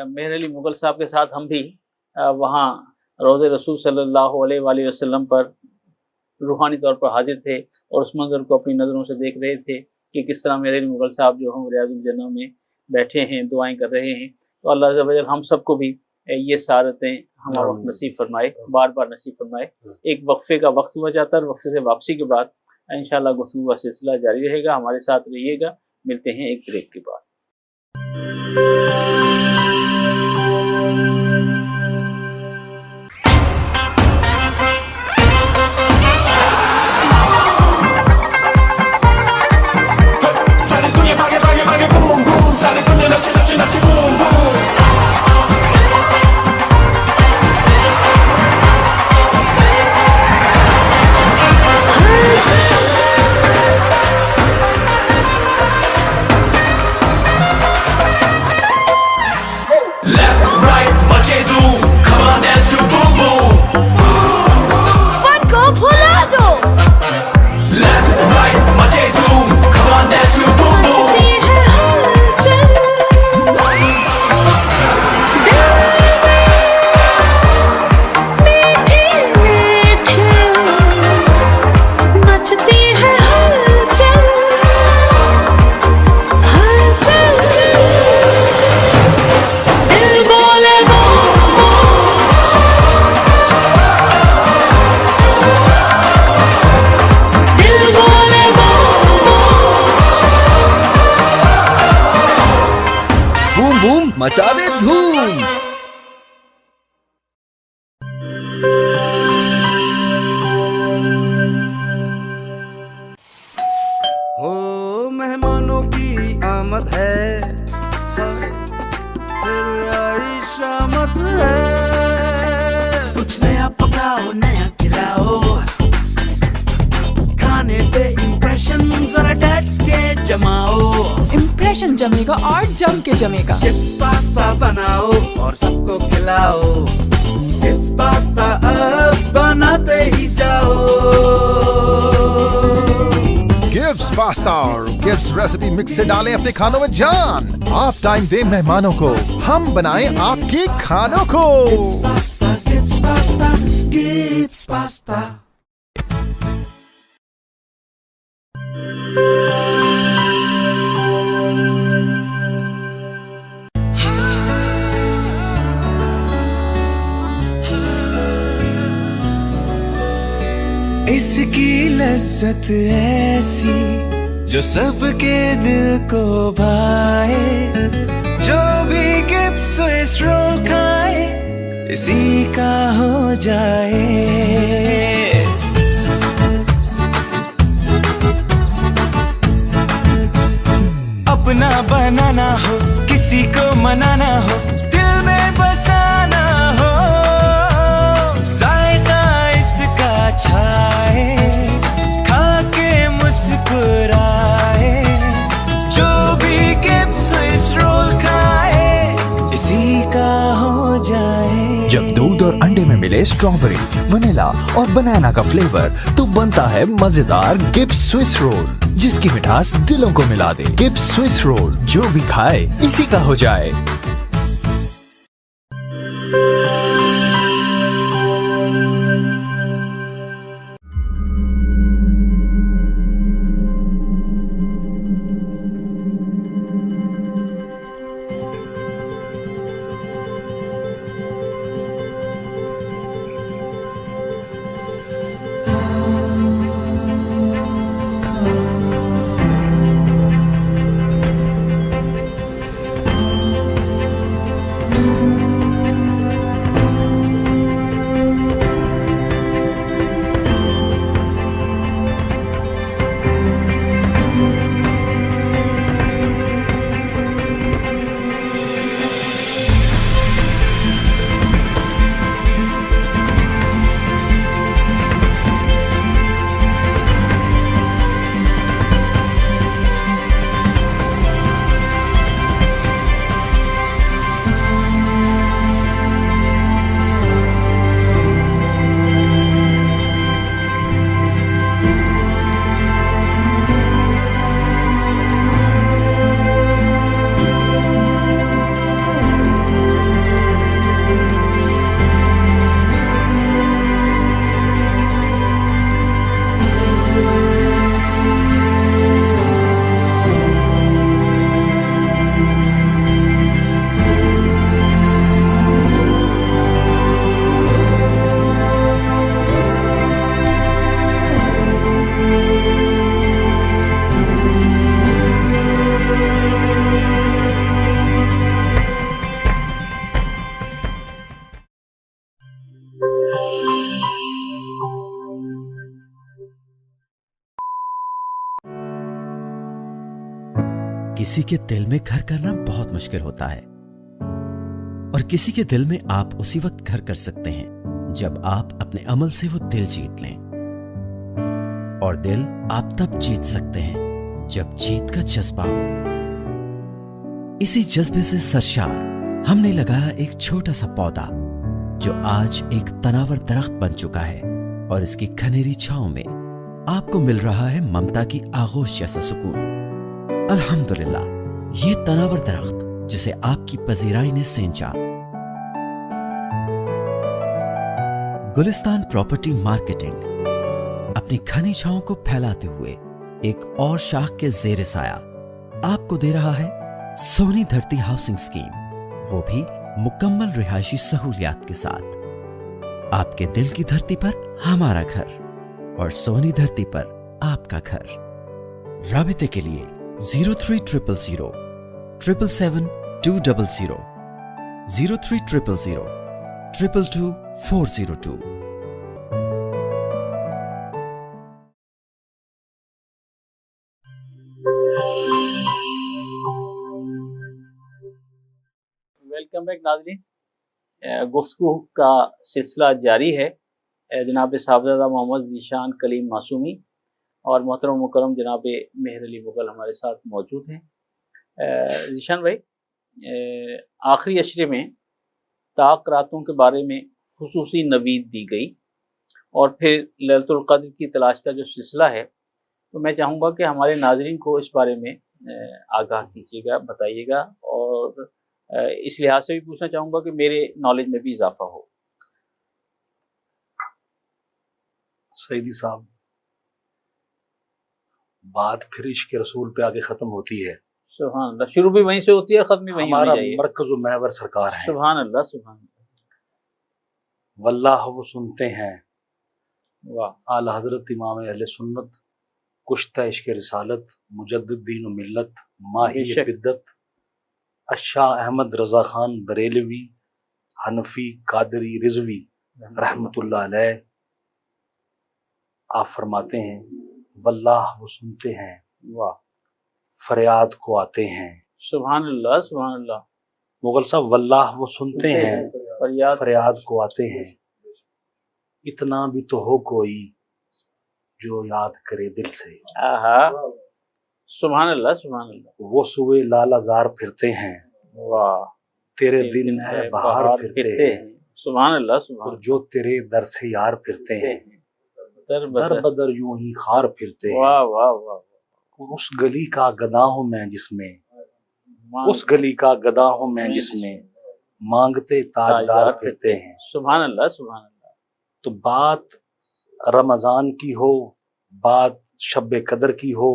मेहर अली मुगल साहब के साथ हम भी वहाँ रोज़े रसूल सल्लल्लाहु अलैहि वसल्लम पर रूहानी तौर पर हाजिर थे और उस मंजर को अपनी नज़रों से देख रहे थे कि किस तरह मेहर अली मुगल साहब जो हम रियाजुल जन्नह में बैठे हैं, दुआएं कर रहे हैं। तो अल्लाह अज़्ज़ व जल हम सबको भी ये सादतें हमारा वक्त नसीब फरमाए, बार बार नसीब फरमाए। एक वक्फे का वक्त हुआ जाता है, वक्फे से वापसी के बाद इंशाअल्लाह गुफ्तगू का सिलसिला जारी रहेगा। हमारे साथ रहिएगा। मिलते हैं एक ब्रेक के बाद। सारी दुनिया भागे भागे भागे बूम बूम, सारी दुनिया नचे नचे नचे बूम बूम। Left right मचे धूम, come on dance to boom boom। Fun को भुला दो। Left right मचे धूम, come on dance to boom boom। मचती है हलचल दिल में, मीठी मीठी मचती है हलचल हलचल। दिल बोले वो दिल बोले वो बूम बूम मचा दे धूम। हो मेहमानों की आमद है, फिर आई शामत है। कुछ नया पकाओ, नया खिलाओ, खाने पे इम्प्रेशन जरा डट के जमाओ। इम्प्रेशन जमेगा और जम के जमेगा। चिप्स पास्ता बनाओ और सबको खिलाओ। चिप्स पास्ता अब बनाते ही जाओ। गिब्स पास्ता और गिब्स रेसिपी मिक्स से डालें अपने खानों में जान। आप टाइम दें मेहमानों को, हम बनाएं आपके खानों को। Gibbs pasta, Gibbs pasta. इसकी लज्जत ऐसी जो सबके दिल को भाए, जो भी गिब्स स्विस रोल खाए इसी का हो जाए। अपना बनाना हो, किसी को मनाना हो, दिल में बसाना हो, जायका इसका छाए, खा के मुस्कुराए, जो भी गिब्स स्विस रोल खाए इसी का हो जाए। जब दूध और अंडे में मिले स्ट्रॉबेरी, वनीला और बनाना का फ्लेवर तो बनता है मजेदार गिब्स स्विस रोल, जिसकी मिठास दिलों को मिला दे। गिब्स स्विस रोल, जो भी खाए इसी का हो जाए। किसी के दिल में घर करना बहुत मुश्किल होता है, और किसी के दिल में आप उसी वक्त घर कर सकते हैं जब आप अपने अमल से वो दिल जीत लें। और दिल आप तब जीत सकते हैं जब जीत का जज्बा हो। इसी जज्बे से सरशार हमने लगाया एक छोटा सा पौधा जो आज एक तनावर दरख्त बन चुका है, और इसकी घनेरी छांव में आपको मिल रहा है ममता की आगोश जैसा सुकून। अल्हम्दुलिल्लाह, ये तनावर दरख्त जिसे आपकी पजीराई ने सेंचा। गुलिस्तान प्रॉपर्टी मार्केटिंग अपनी घनी छांव को फैलाते हुए एक और शाख के ज़ेरे साया आपको दे रहा है सोनी धरती हाउसिंग स्कीम, वो भी मुकम्मल रिहायशी सहूलियात के साथ। आपके दिल की धरती पर हमारा घर, और सोनी धरती पर आपका घर। राबिते के लिए 0300 777 200 0300 222 402। वेलकम बैक नाज़रीन, गुफ्तगू का सिलसिला जारी है। जनाब साहबजादा मोहम्मद ज़ीशान कलीम मासूमी और मोहतरम मुकरम जनाब मेहर अली मुगल हमारे साथ मौजूद हैं। ज़ीशान भाई, आखिरी अशरे में ताक रातों के बारे में खुसूसी नवीद दी गई, और फिर लैलतुल क़द्र की तलाश का जो सिलसिला है, तो मैं चाहूँगा कि हमारे नाज़रीन को इस बारे में आगाह कीजिएगा, बताइएगा, और इस लिहाज से भी पूछना चाहूँगा कि मेरे नॉलेज में भी इजाफा हो। सईदी साहब, बात फिर इश्क़ रसूल पे आगे ख़त्म होती है। सुभान अल्लाह, शुरू भी वहीं से होती है और ख़त्म भी वहीं हमारा होनी चाहिए। मरकज़ महवर सरकार है। सुभान अल्लाह, सुभान अल्लाह। वल्लाह वो सुनते हैं। वाह। आला हज़रत इमाम अहले सुन्नत, कुश्ता इश्क़ रिसालत, मुजद्दिद दीन व मिल्लत, माही बिद्दत, अशाह अहमद रज़ा खान बरेलवी, हनफी, कादरी, रिजवी रहमतुल्लाह अलैह, आप फरमाते हैं वल्लाह वो सुनते हैं। वाह। फरियाद को आते हैं। सुभान अल्लाह, सुभान अल्लाह। मुगल साहब, वल्लाह वो सुनते हैं, फरियाद को आते हैं। इतना भी तो हो कोई जो याद करे दिल से। आहा, सुभान अल्लाह, सुभान अल्लाह। वो सुबह लालाजार फिरते हैं। वाह। तेरे दिन है बाहर फिरते हैं। सुभान अल्लाह, सुभान। और जो तेरे दर से यार फिरते हैं, दर बदर यूं ही खार फिरते हैं। वाह वाह वाह। उस गली का गदा हूं मैं जिसमें, उस गली का गदा हूं मैं जिसमें मांगते ताजदार फिरते हैं। सुभान अल्लाह, सुभान अल्लाह। तो बात रमजान की हो, बात शब कदर की हो,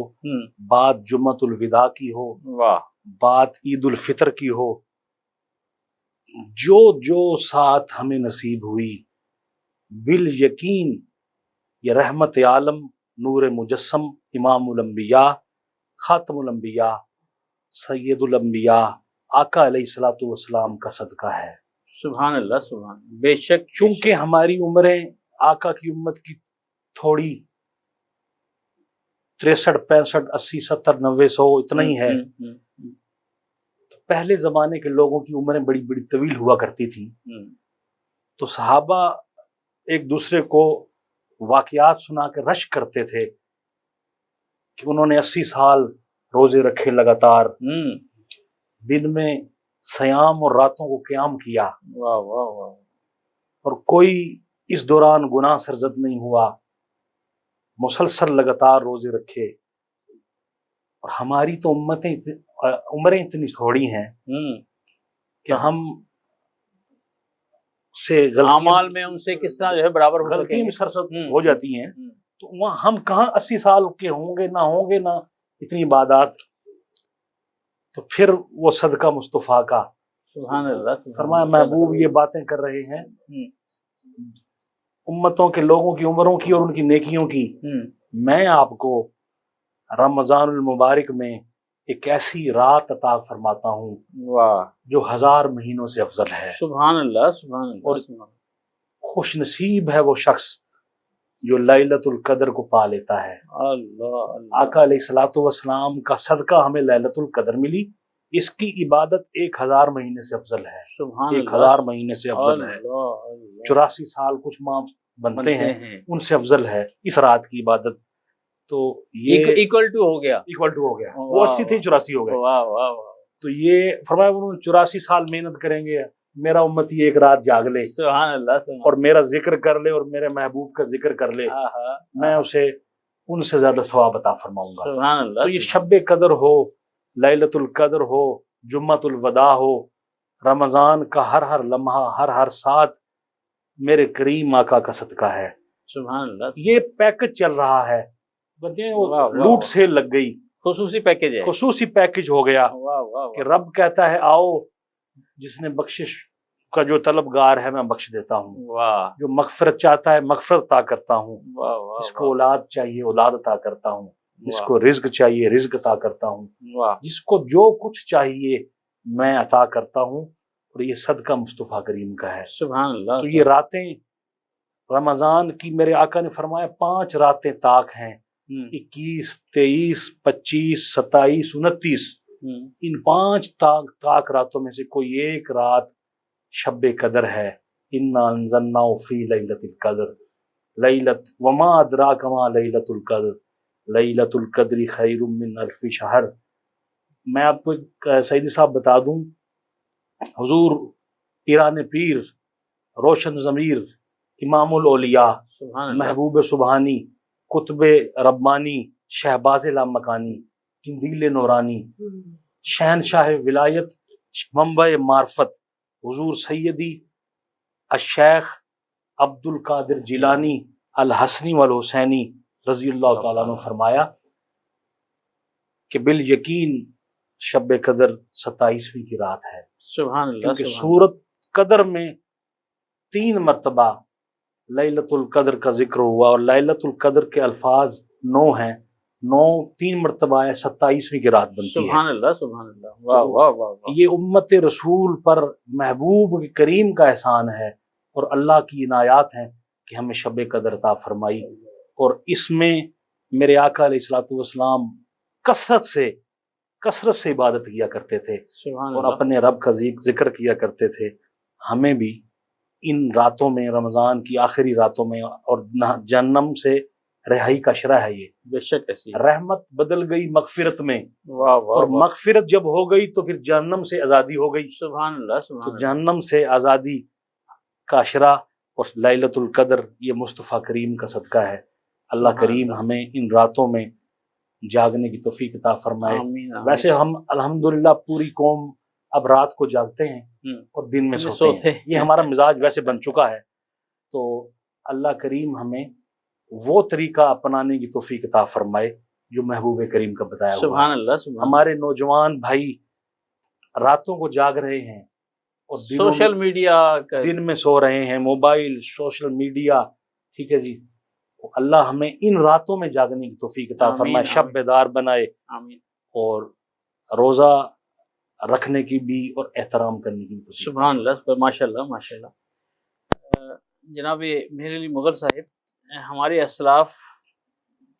बात जुम्मतुल विदा की हो, वाह, बात ईद उल फितर की हो, जो जो साथ हमें नसीब हुई, बिल यकीन ये रहमत आलम, नूर मुजस्सम, इमामुल अंबिया, खातमुल अंबिया, सैयदुल अंबिया, आका अलैहिस्सलातु वस्सलाम का सदका है। सुभान अल्लाह, सुभान। बेशक, चूंकि हमारी उम्रें आका की उम्मत की थोड़ी 63, 65, 80, 70, 90, 100 इतना ही है। तो पहले जमाने के लोगों की उम्रें बड़ी बड़ी तवील हुआ करती थी। तो सहाबा एक दूसरे को वाकयात सुना के रश करते थे कि उन्होंने 80 साल रोजे रखे लगातार, दिन में सयाम और रातों को क़याम किया। वाह वाह वाह। और कोई इस दौरान गुनाह सरजद नहीं हुआ, मुसलसल लगातार रोजे रखे। और हमारी तो उम्रें इतनी थोड़ी हैं कि हम से अमाल में उनसे किस तरह जो है बराबर गलती में सरसद हो जाती हैं। तो वहाँ हम कहाँ 80 साल के होंगे ना इतनी इबादत। तो फिर वो सदका मुस्तफ़ा का, सुभान अल्लाह, फरमाया महबूब ये बातें कर रहे हैं उम्मतों के लोगों की उम्रों की और उनकी नेकियों की। मैं आपको रमजानुल मुबारक में एक ऐसी रात अता फरमाता हूँ, वाह, जो 1000 महीनों से अफजल है। सुभान अल्लाह, सुभान अल्लाह। और खुश नसीब है वो शख्स जो लैलतुल कदर को पा लेता है। अल्लाह आका अलैहिस्सलातु वस्सलाम का सदका हमें लैलतुल कदर मिली। इसकी इबादत 1000 महीने से अफजल है। 1000 महीने से अफजल है। 84 साल कुछ माह बनते हैं, उनसे अफजल है इस रात की इबादत। तो ये इक्वल टू हो गया, वो 80 थे 84 हो गए। वाह वाह वाह। तो ये फरमाया उन्होंने 84 साल मेहनत करेंगे, मेरा उम्मती एक रात जाग ले सुभान अल्लाह और मेरा जिक्र कर ले और मेरे महबूब का जिक्र कर ले, मैं उसे उनसे ज्यादा सवाब अता फरमाऊंगा। सुभान अल्लाह। तो ये शब्बे कदर हो, लैलतुल कदर हो, जुम्मतुल वदा हो, रमजान का हर लम्हा हर साथ मेरे करीम आका का सदका है। सुभान अल्लाह। ये पैकेज चल रहा है, बच्चे लूट सेल लग गई, खुसूसी पैकेज है, खुसूसी पैकेज हो गया कि रब कहता है आओ, जिसने बख्शिश का जो तलबगार है मैं बख्श देता हूँ, जो मगफिरत चाहता है मगफिरत अता करता हूँ, जिसको औलाद चाहिए औलाद अता करता हूँ, जिसको रिज्क चाहिए रिज्क अता करता हूँ, जिसको जो कुछ चाहिए मैं अता करता हूँ। और ये सदका मुस्तफ़ा करीम का है। सुभान अल्लाह। तो ये रातें रमजान की मेरे आका ने फरमाया 5 रातें ताक हैं, 21, 23, 25, 27, 29। इन 5 ताक रातों में से कोई एक रात शब्बे कदर है। इन्ना अंज़लनाहु फी लैलतिल कद्र लैलत वमा अदराका मा लैलतुल कद्र लैलतुल कद्री खैरुम मिन अल्फि शहर। मैं आपको सईदी साहब बता दूं, हुजूर पीरान पीर, रोशन ज़मीर, इमामुल औलिया, महबूब सुबहानी, कुतुबे रब्बानी, शहबाज लामकानी, किंदील नूरानी, शहनशाह विलायत, मंबा मार्फत, हुजूर सैयदी अशेख अब्दुल कादिर जिलानी अल हसनी वल हुसैनी रज़ियल्लाहु ताला अन्हु फरमाया कि बिल यकीन शब्बे कदर 27वीं की रात है। सुभान अल्लाह। क्योंकि सूरत कदर में 3 मरतबा लैलतुल कदर का जिक्र हुआ और लैलतुल कदर के अल्फाज 9 हैं। 9 3 मरतबा है, 27वीं की रात बनती है। सुभान अल्लाह सुभान अल्लाह। वाह वाह वाह। ये उम्मत रसूल पर महबूब करीम का एहसान है और अल्लाह की इनायात हैं कि हमें शब कदर अता फरमाई। और इसमें मेरे आका अलैहिस्सलातु वस्सलाम कसरत से इबादत किया करते थे और अपने रब का जिक्र किया करते थे। हमें भी इन रातों में, रमज़ान की आखिरी रातों में, और जहन्नम से रिहाई का शरा है ये। बेशक ऐसी रहमत बदल गई मगफिरत में, वाह वाह, और मगफिरत जब हो गई तो फिर जहन्नम से आज़ादी हो गई। सुभान अल्लाह सुभान तो जहन्नम से आज़ादी का शरा और लैलतुल कदर ये मुस्तफ़ा करीम का सदका है। अल्लाह करीम हमें इन रातों में जागने की तौफीक अता फरमाए। वैसे हम अल्हम्दुलिल्लाह पूरी कौम अब रात को जागते हैं और दिन में सोते हैं। ये हमारा मिजाज वैसे बन चुका है। तो अल्लाह करीम हमें वो तरीका अपनाने की तौफीक अता फरमाए जो महबूब करीम का बताया हुआ। सुभान अल्लाह। हमारे नौजवान भाई रातों को जाग रहे हैं और सोशल मीडिया दिन में सो रहे हैं, मोबाइल, सोशल मीडिया, ठीक है जी। अल्लाह हमें इन रातों में जागने की तौफीक अता फरमाए, शब बेदार बनाए और रोज़ा रखने की भी और एहतराम करने की भी। सुभान अल्लाह माशाल्लाह माशाल्लाह। जनाब मेरे लिए मुग़ल साहिब, हमारे असलाफ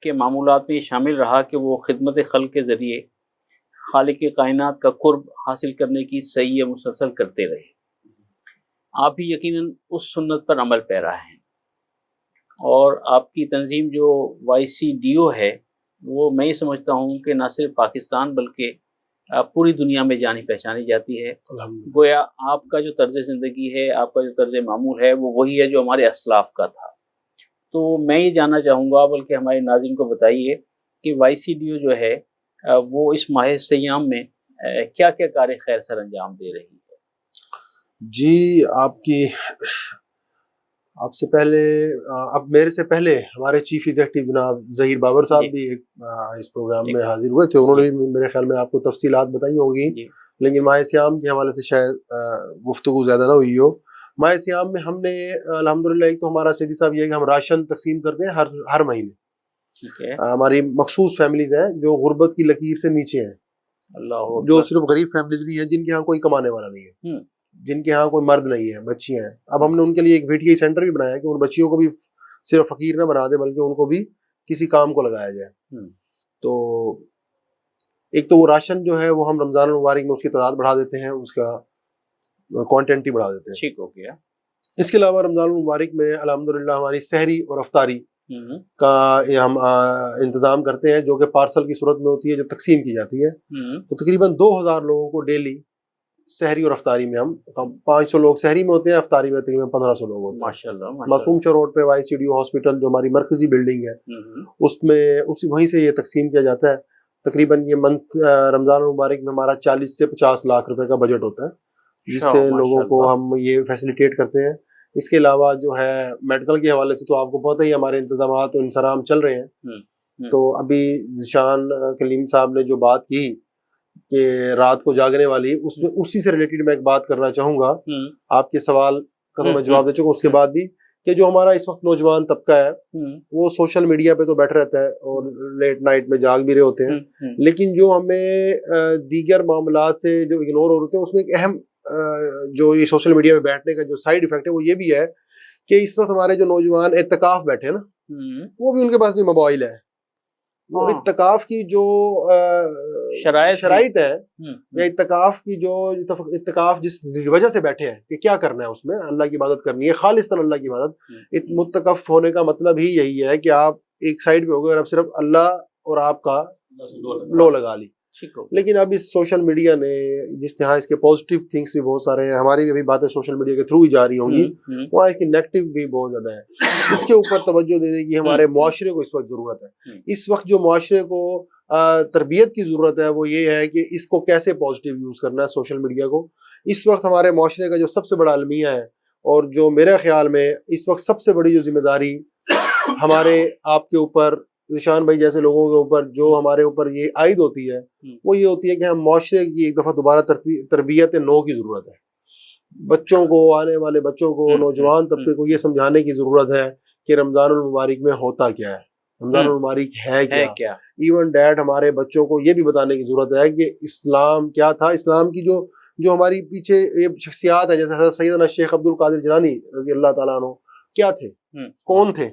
के मामूलात में शामिल रहा कि वो खिदमत खल्क़ के ज़रिए खालिक कायनात का कुर्ब हासिल करने की सही मुसलसल करते रहे। आप भी यकीनन उस सुन्नत पर अमल पैरा हैं और आपकी तंजीम जो YCDO है वो मैं ये समझता हूँ कि न सिर्फ पाकिस्तान बल्कि पूरी दुनिया में जानी पहचानी जाती है। गोया आपका जो तर्ज ज़िंदगी है, आपका जो तर्ज मामूल है वो वही है जो हमारे असलाफ का था। तो मैं ये जानना चाहूँगा, बल्कि हमारे नाज़रीन को बताइए कि YCDO जो है वो इस माह सयाम में क्या क्या कार्य खैर सर अंजाम दे रही है। जी आपसे पहले अब मेरे से पहले हमारे चीफ एग्जीक्यूटिव जनाब ज़हीर बाबर साहब भी इस प्रोग्राम में हाजिर हुए थे। उन्होंने भी मेरे ख्याल में आपको तफसीलात बताई होंगी, लेकिन माह सियाम के हवाले से शायद गुफ्तगू ज़्यादा ना हुई हो। माह सियाम में हमने अल्हम्दुलिल्लाह, एक तो हमारा सईदी साहब ये है कि हम राशन तकसीम करते हैं हर महीने। हमारी मखसूस फैमिलीज हैं जो गुर्बत की लकीर से नीचे हैं, जो सिर्फ गरीब फैमिलीज भी हैं जिनके यहाँ कोई कमाने वाला नहीं है, जिनके यहाँ कोई मर्द नहीं है, बच्चियां हैं। अब हमने उनके लिए एक VTI सेंटर भी बनाया है कि उन बच्चियों को भी صرف فقیر نہ بنا دے بلکہ ان کو بھی کسی کام کو لگایا جائے. تو ایک تو وہ راشن جو ہے وہ ہم رمضان المبارک میں اس کی تعداد بڑھا دیتے ہیں, اس کا کوانٹٹی بڑھا دیتے ہیں. ٹھیک ہو گیا. اس کے علاوہ رمضان المبارک میں الحمدللہ ہماری سحری اور افطاری کا ہم انتظام کرتے ہیں جو کہ پارسل کی صورت میں ہوتی ہے جو تقسیم کی جاتی ہے. تو تقریباً 2000 لوگوں کو ڈیلی سحری اور افطاری میں ہم 500 لوگ سحری میں ہوتے ہیں, افطاری میں تقریباً 1500 لوگ ہوتے ہیں. ماشاءاللہ. معصوم شاہ روڈ پہ وائی سی ڈی ہاسپٹل جو ہماری مرکزی بلڈنگ ہے اس میں وہیں سے یہ تقسیم کیا جاتا ہے. تقریباً یہ رمضان المبارک میں ہمارا 40 سے 50 لاکھ روپے کا بجٹ ہوتا ہے جس سے لوگوں کو ہم یہ فیسیلیٹیٹ کرتے ہیں. اس کے علاوہ جو ہے میڈیکل کے حوالے سے تو آپ کو پتہ ہی ہمارے انتظامات و انصرام چل رہے ہیں. تو ابھی ذیشان کلیم صاحب نے جو بات کی کہ رات کو جاگنے والی, اس میں اسی سے ریلیٹڈ میں ایک بات کرنا چاہوں گا. آپ کے سوال کا تو میں جواب دے چکا ہوں. اس کے بعد بھی کہ جو ہمارا اس وقت نوجوان طبقہ ہے وہ سوشل میڈیا پہ تو بیٹھا رہتا ہے اور لیٹ نائٹ میں جاگ بھی رہے ہوتے ہیں, لیکن جو ہمیں دیگر معاملات سے جو اگنور ہو رہے ہیں اس میں ایک اہم جو یہ سوشل میڈیا پہ بیٹھنے کا جو سائیڈ ایفیکٹ ہے وہ یہ بھی ہے کہ اس وقت ہمارے جو نوجوان اعتکاف بیٹھے ہیں نا, وہ بھی ان کے پاس بھی موبائل ہے. وہ اعتکاف کی جو شرائط ہے یا اعتکاف کی جو اعتکاف جس وجہ سے بیٹھے ہیں کہ کیا کرنا ہے, اس میں اللہ کی عبادت کرنی ہے, خالصتاً اللہ کی عبادت. متکف ہونے کا مطلب ہی یہی ہے کہ آپ ایک سائڈ پہ ہو گئے اور اب صرف اللہ اور آپ کا لو لگا لی. لیکن اب اس سوشل میڈیا نے جس طرح اس کے پازیٹیو تھنگس بھی بہت سارے ہیں, ہماری بھی ابھی باتیں سوشل میڈیا کے تھرو ہی جاری ہوں گی, وہاں اس کی نیگیٹو بھی بہت زیادہ ہے. اس کے اوپر توجہ دینے کی ہمارے معاشرے کو اس وقت ضرورت ہے. اس وقت جو معاشرے کو تربیت کی ضرورت ہے وہ یہ ہے کہ اس کو کیسے پازیٹیو یوز کرنا ہے سوشل میڈیا کو. اس وقت ہمارے معاشرے کا جو سب سے بڑا المیہ ہے اور جو میرے خیال میں اس وقت سب سے بڑی جو ذمہ داری ہمارے آپ کے اوپر, ذیشان بھائی جیسے لوگوں کے اوپر جو ہمارے اوپر یہ عائد ہوتی ہے وہ یہ ہوتی ہے کہ ہم معاشرے کی ایک دفعہ دوبارہ تربیت نو کی ضرورت ہے. بچوں کو, آنے والے بچوں کو, نوجوان طبقے کو یہ سمجھانے کی ضرورت ہے کہ رمضان المبارک میں ہوتا کیا ہے, رمضان المبارک ہے کیا. ایون ڈیٹ ہمارے بچوں کو یہ بھی بتانے کی ضرورت ہے کہ اسلام کیا تھا. اسلام کی جو ہماری پیچھے یہ شخصیات ہیں جیسے حضرت سیدنا شیخ عبد القادر جیلانی رضی اللہ تعالیٰ عنہ کیا تھے, کون تھے,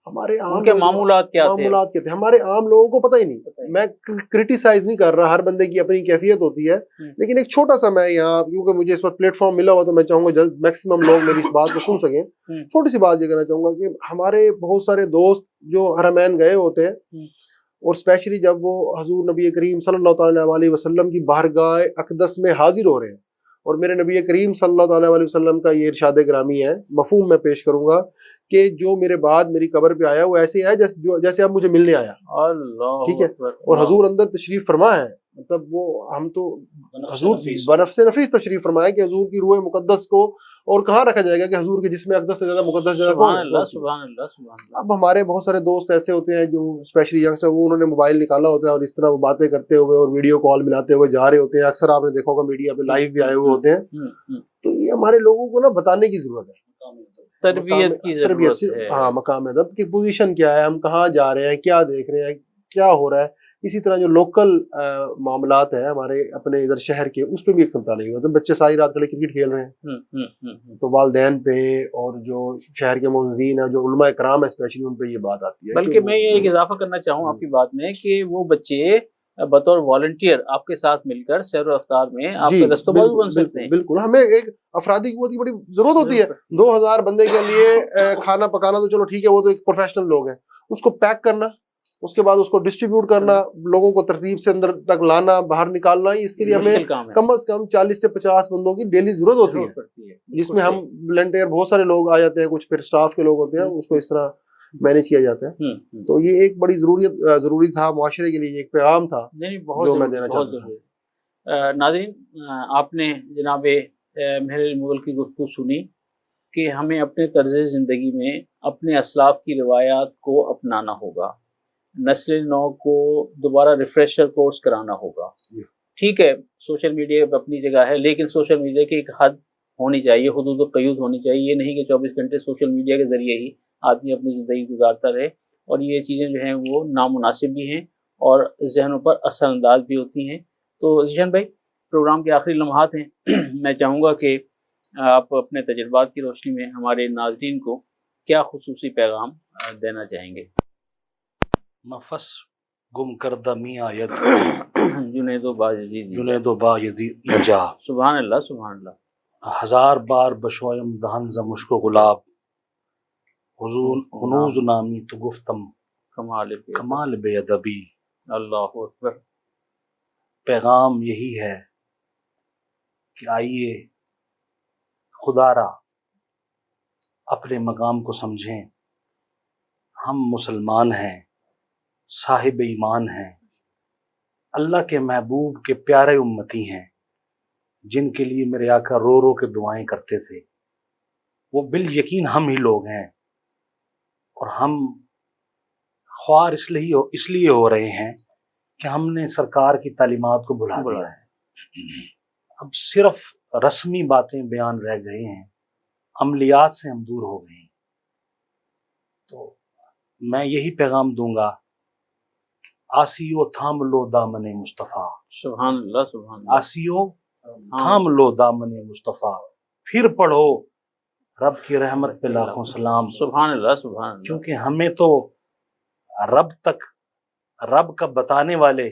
ہمارے عام کے معمولات کیا تھے, ہمارے عام لوگوں کو پتہ ہی نہیں. میں کرٹیسائز نہیں کر رہا, ہر بندے کی اپنی کیفیت ہوتی ہے, لیکن ایک چھوٹا سا میں یہاں کیونکہ مجھے اس وقت پلیٹ فارم ملا ہوا تو میں چاہوں گا جلد میکسیمم لوگ میری اس بات کو سن سکیں. چھوٹی سی بات یہ کہنا چاہوں گا کہ ہمارے بہت سارے دوست جو حرمین گئے ہوتے ہیں اور اسپیشلی جب وہ حضور نبی کریم صلی اللہ تعالیٰ علیہ وسلم کی بارگاہ اقدس میں حاضر ہو رہے ہیں, اور میرے نبی کریم صلی اللہ تعالیٰ علیہ وسلم کا یہ ارشاد گرامی ہے, مفہوم میں پیش کروں گا کہ جو میرے بعد میری قبر پہ آیا وہ ایسے ہے جیسے اب مجھے ملنے آیا. ٹھیک ہے, اور حضور اندر تشریف فرما ہے, مطلب وہ ہم تو حضور بنفس نفیس تشریف فرمایا کہ حضور کی روح مقدس کو اور کہاں رکھا جائے گا کہ حضور کے جسم اقدس سے زیادہ مقدس جگہ کون ہے. سبحان اللہ. اب ہمارے بہت سارے دوست ایسے ہوتے ہیں جو اسپیشلی ینگسٹر, وہ انہوں نے موبائل نکالا ہوتا ہے اور اس طرح وہ باتیں کرتے ہوئے اور ویڈیو کال ملاتے ہوئے جا رہے ہوتے ہیں. اکثر آپ نے دیکھا ہوگا میڈیا پہ لائیو بھی آئے ہوئے ہوتے ہیں. تو یہ ہمارے لوگوں کو نا بتانے کی ضرورت ہے, تربیت کی ضرورت ہے. ہاں, مقام ادب کی پوزیشن کیا ہے, ہم کہاں جا رہے ہیں, کیا دیکھ رہے ہیں, کیا ہو رہا ہے. اسی طرح جو لوکل معاملات ہیں ہمارے اپنے ادھر شہر کے, اس پہ بھی ایک تمطالع ہوتا ہے. بچے ساری رات کھڑے کرکٹ کھیل رہے ہیں تو والدین پہ اور جو شہر کے معززین ہیں, جو علماء کرام ہیں اسپیشلی, ان پہ یہ بات آتی ہے. بلکہ میں یہ ایک اضافہ کرنا چاہوں آپ کی بات میں کہ وہ بچے بطور والنٹیئر آپ کے ساتھ مل کر سیر و افطار میں آپ کے دست و بازو بن سکتے ہیں. بالکل, ہمیں ایک افرادی قوت کی بڑی ضرورت ہوتی ہے. 2000 بندے کے لیے کھانا پکانا تو چلو ٹھیک ہے, وہ تو ایک پروفیشنل لوگ ہیں. اس کو پیک کرنا, اس کے بعد اس کو ڈسٹریبیوٹ کرنا, لوگوں کو ترتیب سے اندر تک لانا, باہر نکالنا, اس کے لیے ہمیں کم از کم 40 سے 50 بندوں کی ڈیلی ضرورت ہوتی ہے, جس میں ہم والنٹیئر بہت سارے لوگ آ جاتے ہیں, کچھ پھر اسٹاف کے لوگ ہوتے ہیں, اس کو اس طرح مینیج کیا جاتا ہے. تو یہ ایک بڑی ضروری تھا معاشرے کے لیے, ایک پیغام تھا جو میں دینا چاہتا ہوں. ناظرین, آپ نے جناب مہر المغل کی گفتگو سنی کہ ہمیں اپنے طرز زندگی میں اپنے اسلاف کی روایات کو اپنانا ہوگا, نسل نو کو دوبارہ ریفریشر کورس کرانا ہوگا. ٹھیک ہے, سوشل میڈیا اپنی جگہ ہے, لیکن سوشل میڈیا کی ایک حد ہونی چاہیے, حدود و قیود ہونی چاہیے. یہ نہیں کہ 24 گھنٹے سوشل میڈیا کے ذریعے ہی آدمی اپنی زندگی گزارتا رہے, اور یہ چیزیں جو ہیں وہ نامناسب بھی ہیں اور ذہنوں پر اثر انداز بھی ہوتی ہیں. تو ذیشان بھائی, پروگرام کے آخری لمحات ہیں, میں چاہوں گا کہ آپ اپنے تجربات کی روشنی میں ہمارے ناظرین کو کیا خصوصی پیغام دینا چاہیں گے؟ نفس گم کردہ میاں ید جنید و باجدید جنید و باجدید جا سبحان اللہ سبحان اللہ. ہزار بار بشویم دہن ز مشک و گلاب ہنوز نامی تو گفتم کمال بے ادبی. اللہ اکبر. پیغام یہی ہے کہ آئیے خدا را اپنے مقام کو سمجھیں. ہم مسلمان ہیں، صاحب ایمان ہیں، اللہ کے محبوب کے پیارے امتی ہیں، جن کے لیے میرے آقا رو رو کے دعائیں کرتے تھے. وہ بالیقین ہم ہی لوگ ہیں، اور ہم خوار اس لیے ہو رہے ہیں کہ ہم نے سرکار کی تعلیمات کو بھلا دیا ہے. اب صرف رسمی باتیں بیان رہ گئے ہیں، عملیات سے ہم دور ہو گئے ہیں. تو میں یہی پیغام دوں گا، آسیو تھام لو دامن مصطفیٰ. سبحان اللہ سبحان اللہ. آسیو تھام لو دامن مصطفیٰ، پھر پڑھو رب کی رحمت پہ لاکھوں سلام. سبحان اللہ سبحان اللہ. کیونکہ ہمیں تو رب کا بتانے والے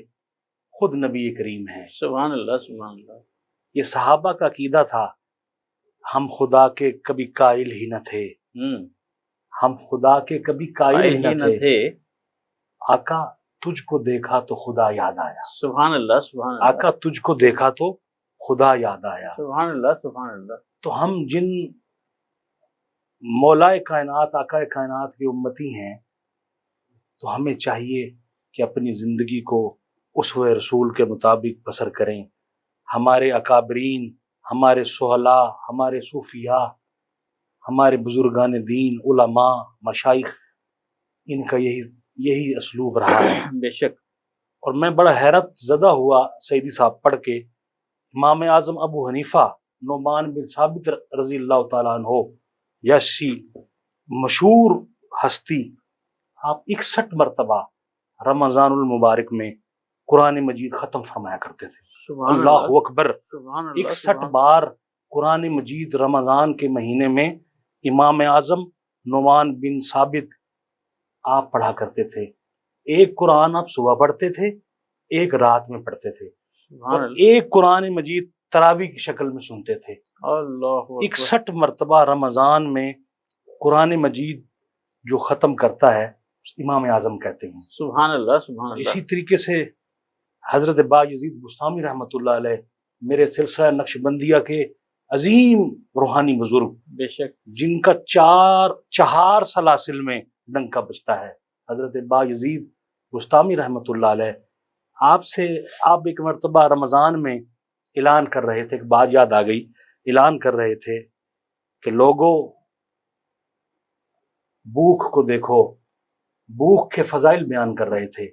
خود نبی کریم ہیں. سبحان اللہ سبحان اللہ. یہ صحابہ کا عقیدہ تھا، ہم خدا کے کبھی قائل ہی نہ تھے. ہم خدا کے کبھی قائل ہی نہ تھے. آقا تجھ کو دیکھا تو خدا یاد آیا. سبحان اللہ سبحان اللہ. آقا تجھ کو دیکھا تو خدا یاد آیا. سبحان اللہ سبحان اللہ. تو ہم جن مولائے کائنات آقا کائنات کے امتی ہیں، تو ہمیں چاہیے کہ اپنی زندگی کو اسوہ رسول کے مطابق بسر کریں. ہمارے اکابرین، ہمارے صحلاء، ہمارے صوفیاء، ہمارے بزرگان دین، علماء، مشائخ، ان کا یہی اسلوب رہا ہے. بے شک. اور میں بڑا حیرت زدہ ہوا سیدی صاحب پڑھ کے، امام اعظم ابو حنیفہ نعمان بن ثابت رضی اللہ تعالیٰ عنہ، یسی مشہور ہستی، آپ 61 مرتبہ رمضان المبارک میں قرآن مجید ختم فرمایا کرتے تھے. اللہ اکبر. 61 بار قرآن مجید رمضان کے مہینے میں امام اعظم نعمان بن ثابت آپ پڑھا کرتے تھے. ایک قرآن آپ صبح پڑھتے تھے، ایک رات میں پڑھتے تھے، اور ایک قرآن مجید تراویح کی شکل میں سنتے تھے. اللہ 61 مرتبہ رمضان میں قرآن مجید جو ختم کرتا ہے امام اعظم کہتے ہیں. سبحان اللہ سبحان اللہ. اسی طریقے سے حضرت باجدید بستامی رحمۃ اللہ علیہ، میرے سلسلہ نقش بندیہ کے عظیم روحانی بزرگ، بے شک، جن کا چہار سلاسل میں ڈنکا بجتا ہے، حضرت باجدید بستامی رحمۃ اللہ علیہ، آپ ایک مرتبہ رمضان میں اعلان کر رہے تھے، ایک بات یاد آ گئی، اعلان کر رہے تھے کہ لوگوں بھوک کو دیکھو، بھوک کے فضائل بیان کر رہے تھے.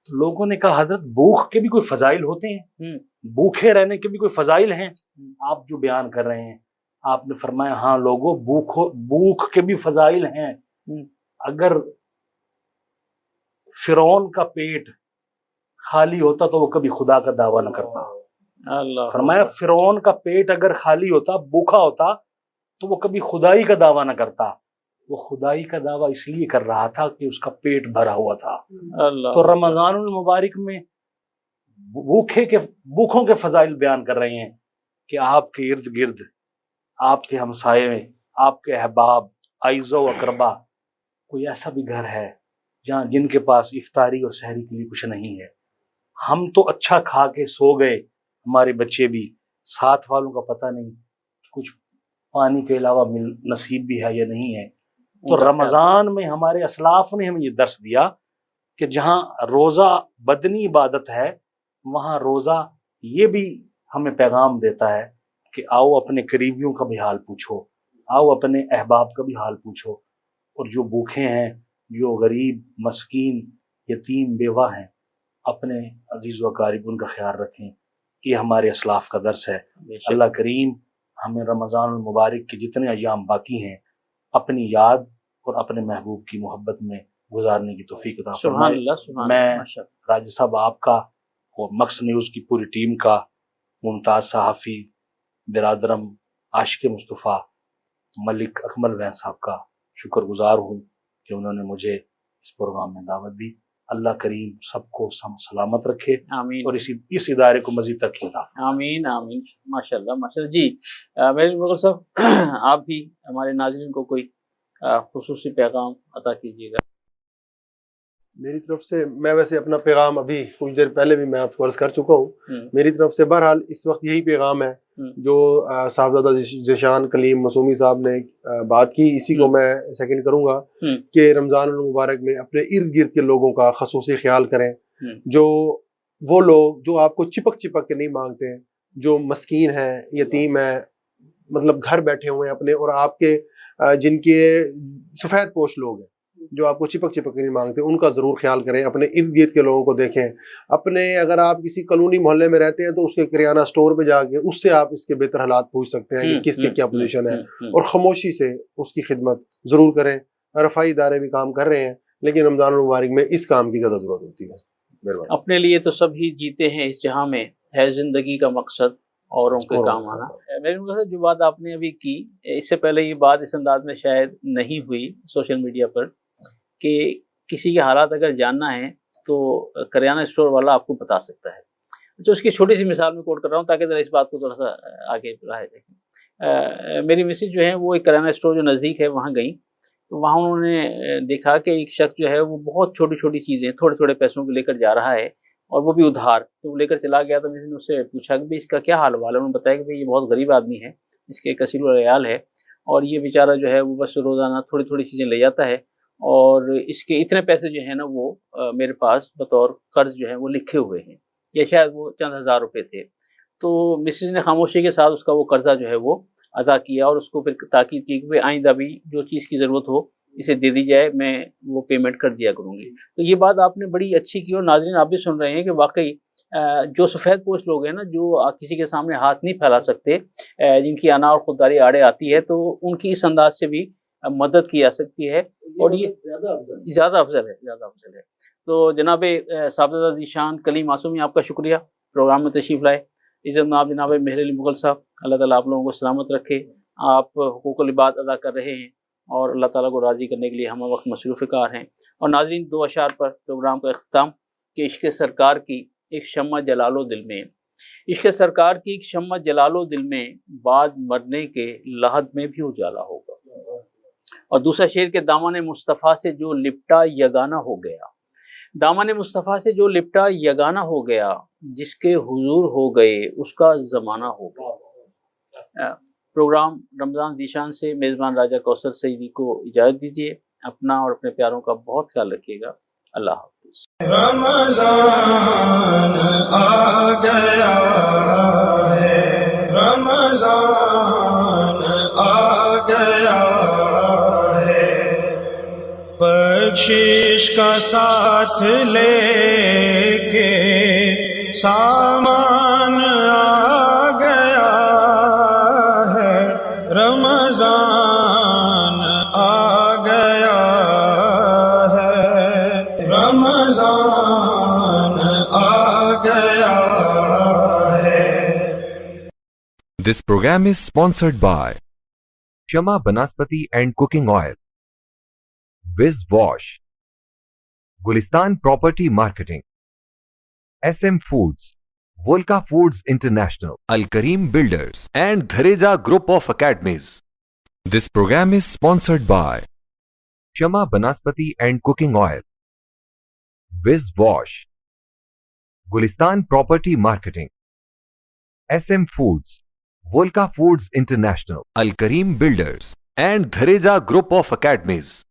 تو لوگوں نے کہا حضرت بھوک کے بھی کوئی فضائل ہوتے ہیں، بھوکے رہنے کے بھی کوئی فضائل ہیں آپ جو بیان کر رہے ہیں؟ آپ نے فرمایا ہاں لوگوں، بھوک کے بھی فضائل ہیں. اگر فرعون کا پیٹ خالی ہوتا تو وہ کبھی خدا کا دعویٰ نہ کرتا. فرمایا فرعون کا پیٹ اگر خالی ہوتا، بھوکا ہوتا، تو وہ کبھی خدائی کا دعویٰ نہ کرتا. وہ خدائی کا دعویٰ اس لیے کر رہا تھا کہ اس کا پیٹ بھرا ہوا تھا. تو رمضان المبارک میں بھوکوں کے فضائل بیان کر رہے ہیں کہ آپ کے ارد گرد، آپ کے ہمسائے میں، آپ کے احباب، اعزا و اقربا، کوئی ایسا بھی گھر ہے جن کے پاس افطاری اور سحری کے لیے کچھ نہیں ہے. ہم تو اچھا کھا کے سو گئے، ہمارے بچے بھی، ساتھ والوں کا پتہ نہیں کچھ پانی کے علاوہ نصیب بھی ہے یا نہیں ہے. تو رمضان میں ہمارے اسلاف نے ہمیں یہ درس دیا کہ جہاں روزہ بدنی عبادت ہے، وہاں روزہ یہ بھی ہمیں پیغام دیتا ہے کہ آؤ اپنے قریبیوں کا بھی حال پوچھو، آؤ اپنے احباب کا بھی حال پوچھو، اور جو بھوکے ہیں، جو غریب، مسکین، یتیم، بیوہ ہیں، اپنے عزیز و اقارب ان کا خیال رکھیں. یہ ہمارے اسلاف کا درس ہے. اللہ کریم ہمیں رمضان المبارک کے جتنے ایام باقی ہیں اپنی یاد اور اپنے محبوب کی محبت میں گزارنے کی توفیق عطا فرمائے. میں راجہ صاحب آپ کا اور مکس نیوز کی پوری ٹیم کا، ممتاز صحافی برادرم عاشق مصطفیٰ ملک اکمل وین صاحب کا शुक्रगुजार हूँ कि उन्होंने मुझे इस प्रोग्राम में दावत दी। अल्लाह करीम सबको सलामत रखे आमीन और इस इदारे को मजीद तरक्की अता फरमाए। आमीन आमीन माशाल्लाह माशाल्लाह। जी मेरे मुगल साहब, आप भी हमारे नाज़रीन को कोई खुसूसी पैगाम अता कीजिएगा। मेरी तरफ से मैं वैसे अपना पैगाम अभी कुछ देर पहले भी मैं आपको अर्ज कर चुका हूँ। मेरी तरफ से बहरहाल इस वक्त यही पैगाम है जो साहबजादा ज़ीशान कलीम मसूमी साहब ने बात की, इसी को मैं सेकंड करूँगा कि रमज़ान मुबारक में अपने इर्द गिर्द के लोगों का खसूसी ख्याल करें। जो वो लोग जो आपको चिपक चिपक के नहीं मांगते हैं, जो मस्कीन हैं, यतीम हैं, मतलब घर बैठे हुए हैं अपने, और आपके जिनके सफ़ेद पोश लोग हैं जो आपको चिपक चिपक के नहीं मांगते, उनका ज़रूर ख्याल करें। अपने इर्द गिर्द के लोगों को देखें। अपने अगर आप किसी कॉलोनी मोहल्ले में रहते हैं तो उसके किराना स्टोर पे जाके उससे आप इसके बेहतर हालात पूछ सकते हैं कि किसके क्या पोजीशन है, और खामोशी से उसकी खिदमत ज़रूर करें। रफ़ाई इदारे भी काम कर रहे हैं, लेकिन रमज़ान मुबारक में इस काम की ज़्यादा ज़रूरत होती है। अपने लिए तो सभी जीते हैं इस जहाँ में, है ज़िंदगी का मकसद औरों के काम आना। मेरे मुझे जो बात आपने अभी की, इससे पहले ये बात इस अंदाज में शायद नहीं हुई सोशल मीडिया पर, कि किसी के हालात अगर जानना है तो करियाना स्टोर वाला आपको बता सकता है। तो उसकी छोटी सी मिसाल में कोट कर रहा हूँ ताकि ज़रा इस बात को थोड़ा सा आगे बढ़ाए देखें। मेरी मिसेज जो है वो एक करियाना स्टोर जो नज़दीक है वहाँ गई, तो वहाँ उन्होंने देखा कि एक शख्स जो है वो बहुत छोटी छोटी चीज़ें थोड़े थोड़े पैसों को लेकर जा रहा है, और वो भी उधार। तो वो लेकर चला गया, तो मैंने उससे पूछा कि भाई इसका क्या हाल वाल है। उन्होंने बताया कि भाई ये बहुत गरीब आदमी है, इसके कसीर अयाल है, और ये बेचारा जो है वो बस रोज़ाना थोड़ी थोड़ी चीज़ें ले जाता है, और इसके इतने पैसे जो है ना वो मेरे पास बतौर कर्ज जो है वो लिखे हुए हैं, या शायद वो चंद हज़ार रुपये थे। तो मिसेज ने खामोशी के साथ उसका वो कर्जा जो है वो अदा किया, और उसको फिर ताकीद की कि आइंदा भी जो चीज़ की ज़रूरत हो इसे दे दी जाए, मैं वो पेमेंट कर दिया करूँगी। तो ये बात आपने बड़ी अच्छी की, और नाज़रीन आप भी सुन रहे हैं कि वाकई जो सफ़ेद पोश लोग हैं ना, जो किसी के सामने हाथ नहीं फैला सकते, जिनकी अना और खुददारी आड़े आती है, तो उनकी इस अंदाज से भी मदद की जा सकती है, और ये ज़्यादा अफजल है। तो जनाब साहबजादा ज़ीशान कलीम मासूमी, आपका शुक्रिया प्रोग्राम में तशरीफ़ लाए। इज़्ज़त नाब जनाब मेहर अली मुग़ल साहब, अल्लाह ताला आप लोगों को सलामत रखे। आप हुकूकुल इबाद अदा कर रहे हैं और अल्लाह ताला को राज़ी करने के लिए हम वक्त मसरूफ़ कार हैं। और नाज़रीन, दो अशार पर प्रोग्राम का अख्ताम कि इश्क़ सरकार की एक शम्मा जलालो दिल में, इश्क़ सरकार की एक शम्मा जलालो दिल में, बाद मरने के लहद में भी उजाला होगा। और दूसरा शेर के दामन मुस्तफ़ा से जो लिपटा यगाना हो गया, दामन मुस्तफ़ा से जो लिपटा यगाना हो गया, जिसके हुजूर हो गए उसका ज़माना हो गया। प्रोग्राम रमज़ान ज़ीशान से मेज़बान राजा कौसर सईदी को इजाज़त दीजिए। अपना और अपने प्यारों का बहुत ख्याल रखिएगा। अल्लाह हाफ़िज़। रमज़ान आ गया है, रमज़ान आ गया है, बख्शिश का साथ लेके सामान आ गया है, रमज़ान आ गया है, रमज़ान आ गया है। This program is sponsored by Shama Banaspati and Cooking Oil, Viz Wash, Gulistan Property Marketing, SM Foods, Volca Foods International, Al Kareem Builders, and Dhareja Group of Academies. This program is sponsored by Shama Banaspati and Cooking Oil, Viz Wash, Gulistan Property Marketing, SM Foods, Volca Foods International, Al Kareem Builders, and Dhareja Group of Academies.